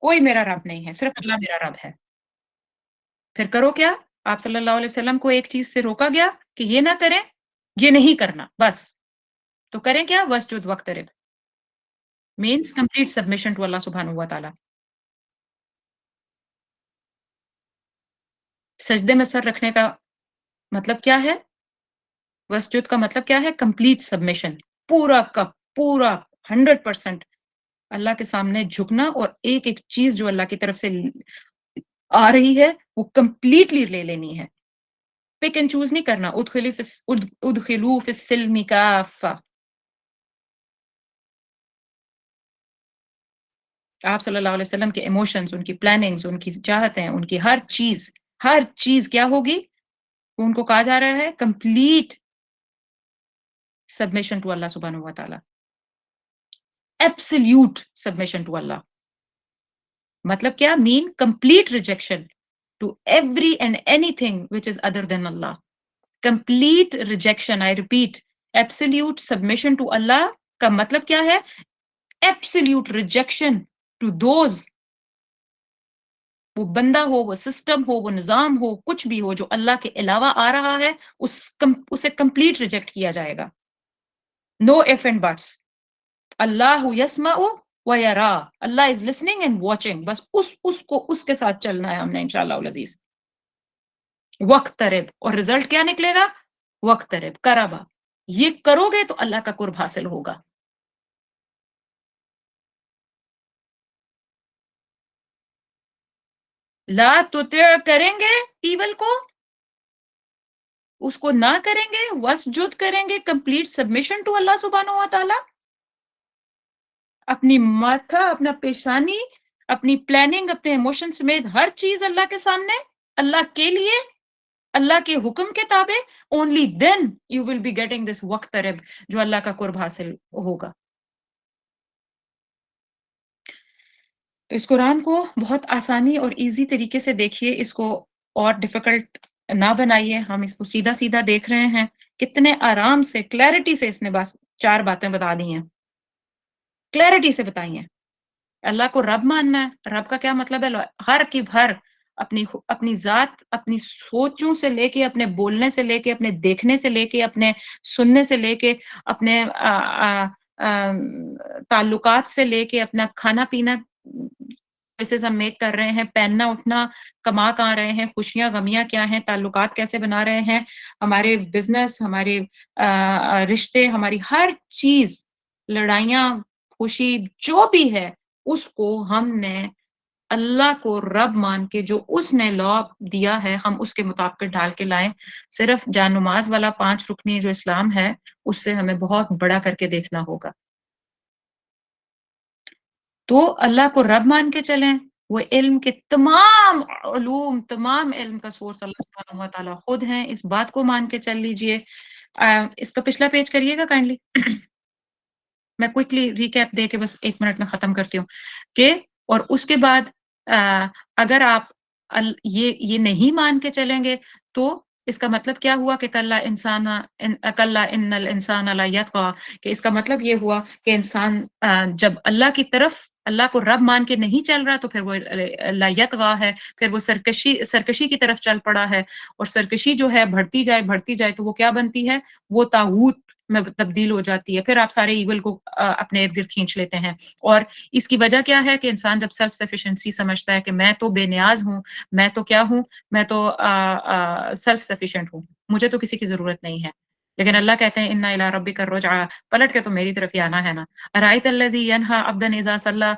کوئی میرا رب نہیں ہے, صرف اللہ میرا رب ہے. پھر کرو کیا؟ آپ صلی اللہ علیہ وسلم کو ایک چیز سے روکا گیا کہ یہ نہ کریں, یہ نہیں کرنا, بس. تو کریں کیا؟ وسجد وقترب means complete submission to اللہ سبحانہ و تعالی. سجدے میں سر رکھنے کا مطلب کیا ہے؟ وسجد کا مطلب کیا ہے؟ کمپلیٹ سبمیشن, پورا کا پورا 100% اللہ کے سامنے جھکنا, اور ایک ایک چیز جو اللہ کی طرف سے آ رہی ہے وہ کمپلیٹلی لے لینی ہے. پک اینڈ چوز نہیں کرنا. ادخلوا فی السلم کافہ. آپ صلی اللہ علیہ وسلم کے ایموشنز, ان کی پلاننگز, ان کی چاہتیں, ان کی ہر چیز کیا ہوگی؟ وہ ان کو کہا جا رہا ہے کمپلیٹ سبمیشن ٹو اللہ سبحانہ و تعالی, ایبسلیوٹ سبمیشن ٹو اللہ. مطلب کیا؟ Mean complete rejection to every and anything which is other than Allah. Complete rejection, I repeat, absolute submission to Allah کا مطلب کیا ہے؟ ایبسلیوٹ ریجیکشن ٹو دوز, وہ بندہ ہو, وہ سسٹم ہو, وہ نظام ہو, کچھ بھی ہو جو اللہ کے علاوہ آ رہا ہے, اسے کمپلیٹ ریجیکٹ کیا جائے گا. نو ایف اینڈ بٹس. اللہ یسمع و یرا, اللہ از لسننگ اینڈ واچنگ, بس اس کو اس کے ساتھ چلنا ہے ہم نے انشاءاللہ العزیز. وقترب, اور رزلٹ کیا نکلے گا؟ وقترب, قربا. یہ کرو گے تو اللہ کا قرب حاصل ہوگا. لا تطع کریں گے ایول کو, اس کو نہ کریں گے, وسجد کریں گے, کمپلیٹ سبمیشن ٹو اللہ سبحانہ و تعالی. اپنی ماتھا, اپنا پیشانی, اپنی پلاننگ, اپنے ایموشن سمیت ہر چیز اللہ کے سامنے, اللہ کے لیے, اللہ کے حکم کے تابع. Only then you will be getting this وقترب, جو اللہ کا قرب حاصل ہوگا. تو اس قرآن کو بہت آسانی اور ایزی طریقے سے دیکھیے، اس کو اور ڈیفیکلٹ نہ بنائیے. ہم اس کو سیدھا سیدھا دیکھ رہے ہیں، کتنے آرام سے کلیئرٹی سے اس نے بس 4 باتیں بتا دی ہیں، کلیئرٹی سے بتائی ہیں. اللہ کو رب ماننا ہے. رب کا کیا مطلب ہے؟ ہر کی بھر اپنی ذات، اپنی سوچوں سے لے کے، اپنے بولنے سے لے کے، اپنے دیکھنے سے لے کے، اپنے سننے سے لے کے، اپنے تعلقات سے لے کے، اپنا کھانا پینا چوائسز ہم میک کر رہے ہیں، پہننا اٹھنا، کما کہاں رہے ہیں، خوشیاں غمیاں کیا ہیں، تعلقات کیسے بنا رہے ہیں، ہمارے بزنس، ہمارے رشتے، ہماری ہر چیز، لڑائیاں، خوشی جو بھی ہے، اس کو ہم نے اللہ کو رب مان کے، جو اس نے لا دیا ہے، ہم اس کے مطابق ڈال کے لائیں. صرف جان نماز والا 5 رکنی جو اسلام ہے، اس سے ہمیں بہت بڑا کر کے دیکھنا ہوگا. تو اللہ کو رب مان کے چلیں. وہ علم کے تمام علوم، تمام علم کا سورس اللہ سبحانہ و تعالیٰ خود ہیں. اس بات کو مان کے چل لیجئے. اس کا پچھلا پیج کریے گا کائنڈلی. میں کوئکلی ریکیپ دے کے بس 1 منٹ میں ختم کرتی ہوں کہ اور اس کے بعد اگر آپ یہ نہیں مان کے چلیں گے تو اس کا مطلب کیا ہوا کہ کلا ان الانسان لا یطغی، کہ اس کا مطلب یہ ہوا کہ انسان جب اللہ کی طرف، اللہ کو رب مان کے نہیں چل رہا تو پھر وہ لا یطغی ہے، پھر وہ سرکشی کی طرف چل پڑا ہے. اور سرکشی جو ہے بڑھتی جائے تو وہ کیا بنتی ہے؟ وہ طاغوت میں تبدیل ہو جاتی ہے. پھر آپ سارے ایول کو اپنے ارد گرد کھینچ لیتے ہیں. اور اس کی وجہ کیا ہے کہ انسان جب سیلف سفیشنسی سمجھتا ہے کہ میں تو بے نیاز ہوں، میں تو کیا ہوں، میں تو سیلف سفیشینٹ ہوں، مجھے تو کسی کی ضرورت نہیں ہے. لیکن اللہ کہتے ہیں اِنَّ إِلَىٰ رَبِّكَ الرُّجْعَىٰ، پلٹ کے تو میری طرف ہی آنا ہے نا. أَرَأَيْتَ الَّذِي يَنْهَىٰ عَبْدًا إِذَا صَلَّىٰ،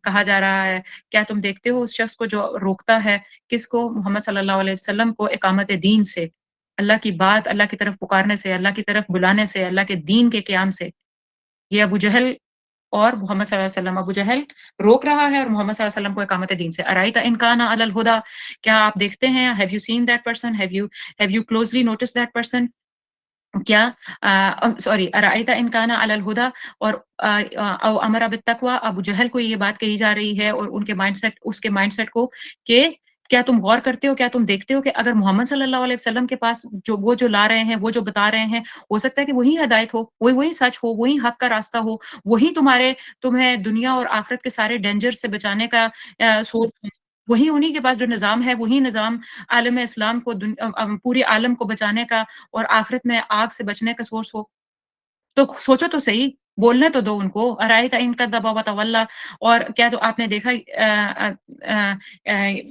کہا جا رہا ہے کیا تم دیکھتے ہو اس شخص کو جو روکتا ہے، کس کو؟ محمد صلی اللہ علیہ وسلم کو، اقامت دین سے، اللہ کی بات، اللہ کی طرف پکارنے سے، اللہ کی طرف بلانے سے، اللہ کے دین کے قیام سے. یہ ابو جہل اور محمد صلی اللہ علیہ وسلم، ابو جہل روک رہا ہے اور محمد صلی اللہ علیہ وسلم کو اقامت دین سے. ارائیت ان کان علی الہدی، کیا آپ دیکھتے ہیں؟ Have you seen that person, have you closely notice that person? کیا سوری، ارائیت ان کان علی الہدی اور او امر بالتقوی، ابو جہل کو یہ بات کہی جا رہی ہے اور ان کے مائنڈ سیٹ، اس کے مائنڈ سیٹ کو کہ کیا تم غور کرتے ہو، کیا تم دیکھتے ہو کہ اگر محمد صلی اللہ علیہ وسلم کے پاس جو لا رہے ہیں، وہ جو بتا رہے ہیں، ہو سکتا ہے کہ وہی ہدایت ہو، وہی سچ ہو، وہی حق کا راستہ ہو، وہی تمہیں دنیا اور آخرت کے سارے ڈینجر سے بچانے کا سورس ہے، وہی انہی کے پاس جو نظام ہے، وہی نظام عالم اسلام کو، پورے عالم کو بچانے کا اور آخرت میں آگ سے بچنے کا سورس ہو. تو سوچو تو صحیح، بولنے تو دو ان کو. ارائیت ان کذب وتولی، اور کیا تو آپ نے دیکھا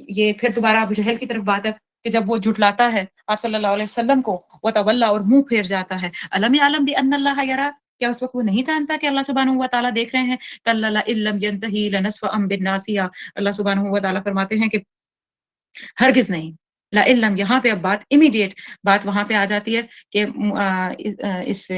یہ پھر دوبارہ ابو جہل کی طرف بات ہے کہ جب وہ جھٹلاتا ہے آپ صلی اللہ علیہ وسلم کو، وتولی، اور منہ پھیر جاتا ہے. الم یعلم بان اللہ یری، کیا اس وقت وہ نہیں جانتا کہ اللہ سبحانہ و تعالیٰ دیکھ رہے ہیں؟ کلا لئن لم ینتہی لنسفعا بالناصیہ، اللہ سبحانہ و تعالیٰ فرماتے ہیں کہ ہرگز نہیں. لَإِلَّمْ، یہاں پہ اب بات امیڈیٹ بات وہاں پہ آ جاتی ہے کہ اس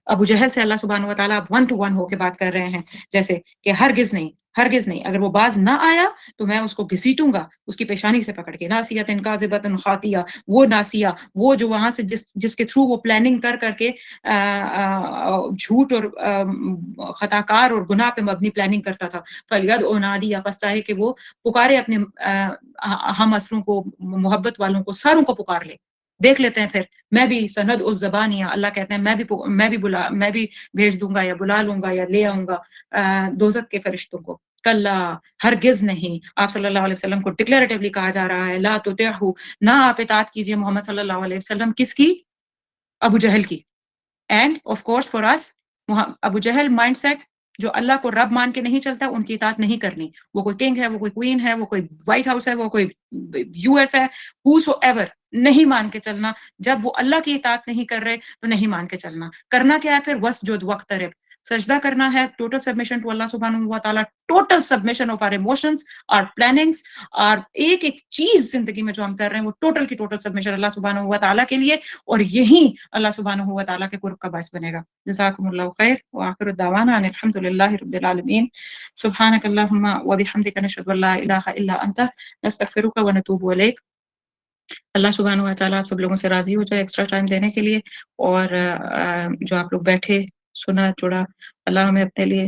ابو جہل سے اللہ سبحانہ و تعالیٰ اب 1 to 1 ہو کے بات کر رہے ہیں، جیسے کہ ہرگز نہیں، ہرگز نہیں، اگر وہ باز نہ آیا تو میں اس کو گھسیٹوں گا اس کی پیشانی سے پکڑ کے. ناصیۃ کاذبۃ خاطیہ، وہ ناسیہ، وہ جو وہاں سے جس کے تھرو وہ پلاننگ کر کے جھوٹ اور خطا کار اور گناہ پہ مبنی پلاننگ کرتا تھا. فَلْيَدْعُ نَادِيَهُ، پس چاہے کہ وہ پکارے اپنے ہم اسروں کو، محبت والوں کو، ساروں کو پکار لے. دیکھ لیتے ہیں پھر. میں بھی سند الزبانیہ، اللہ کہتے ہیں میں بھی بھیج دوں گا یا بلا لوں گا یا لے آؤں گا دوزخ کے فرشتوں کو. کلا، ہرگز نہیں. آپ صلی اللہ علیہ وسلم کو ڈکلیریٹیولی کہا جا رہا ہے لا تطعہ، نہ آپ اطاعت کیجئے محمد صلی اللہ علیہ وسلم. کس کی؟ ابو جہل کی. And of course for us, Abu Jahl mindset جو اللہ کو رب مان کے نہیں چلتا، ان کی اطاعت نہیں کرنی. وہ کوئی کنگ ہے، وہ کوئی کوئین ہے، وہ کوئی وائٹ ہاؤس ہے، وہ کوئی یو ایس ہے، ہو ایور، نہیں مان کے چلنا. جب وہ اللہ کی اطاعت نہیں کر رہے تو نہیں مان کے چلنا. کرنا کیا ہے پھر؟ وَاسْجُدْ وَاقْتَرِب، سجدہ کرنا ہے. ٹوٹل سبمیشن ٹو اللہ سبحانہ و تعالیٰ، total submission of our emotions, our plannings, اور ایک ایک چیز زندگی میں جو ہم کر رہے ہیں وہ ٹوٹل کی ٹوٹل سبمیشن اللہ سبحانہ و تعالیٰ کے لیے، اور یہی اللہ سبحانہ و تعالیٰ کے قرب کا باعث بنے گا. جزاکم اللہ خیر، وآخر دعوانا ان الحمد للہ رب العالمین. سبحانک اللہم وبحمدک، نشہد ان لا الہ الا انت، نستغفرک ونتوب الیک. اللہ سبحانہ و تعالیٰ آپ سب لوگوں سے راضی ہو جائے ایکسٹرا ٹائم دینے کے لیے، اور جو آپ لوگ بیٹھے، سنا، جڑا، اللہ ہمیں اپنے لیے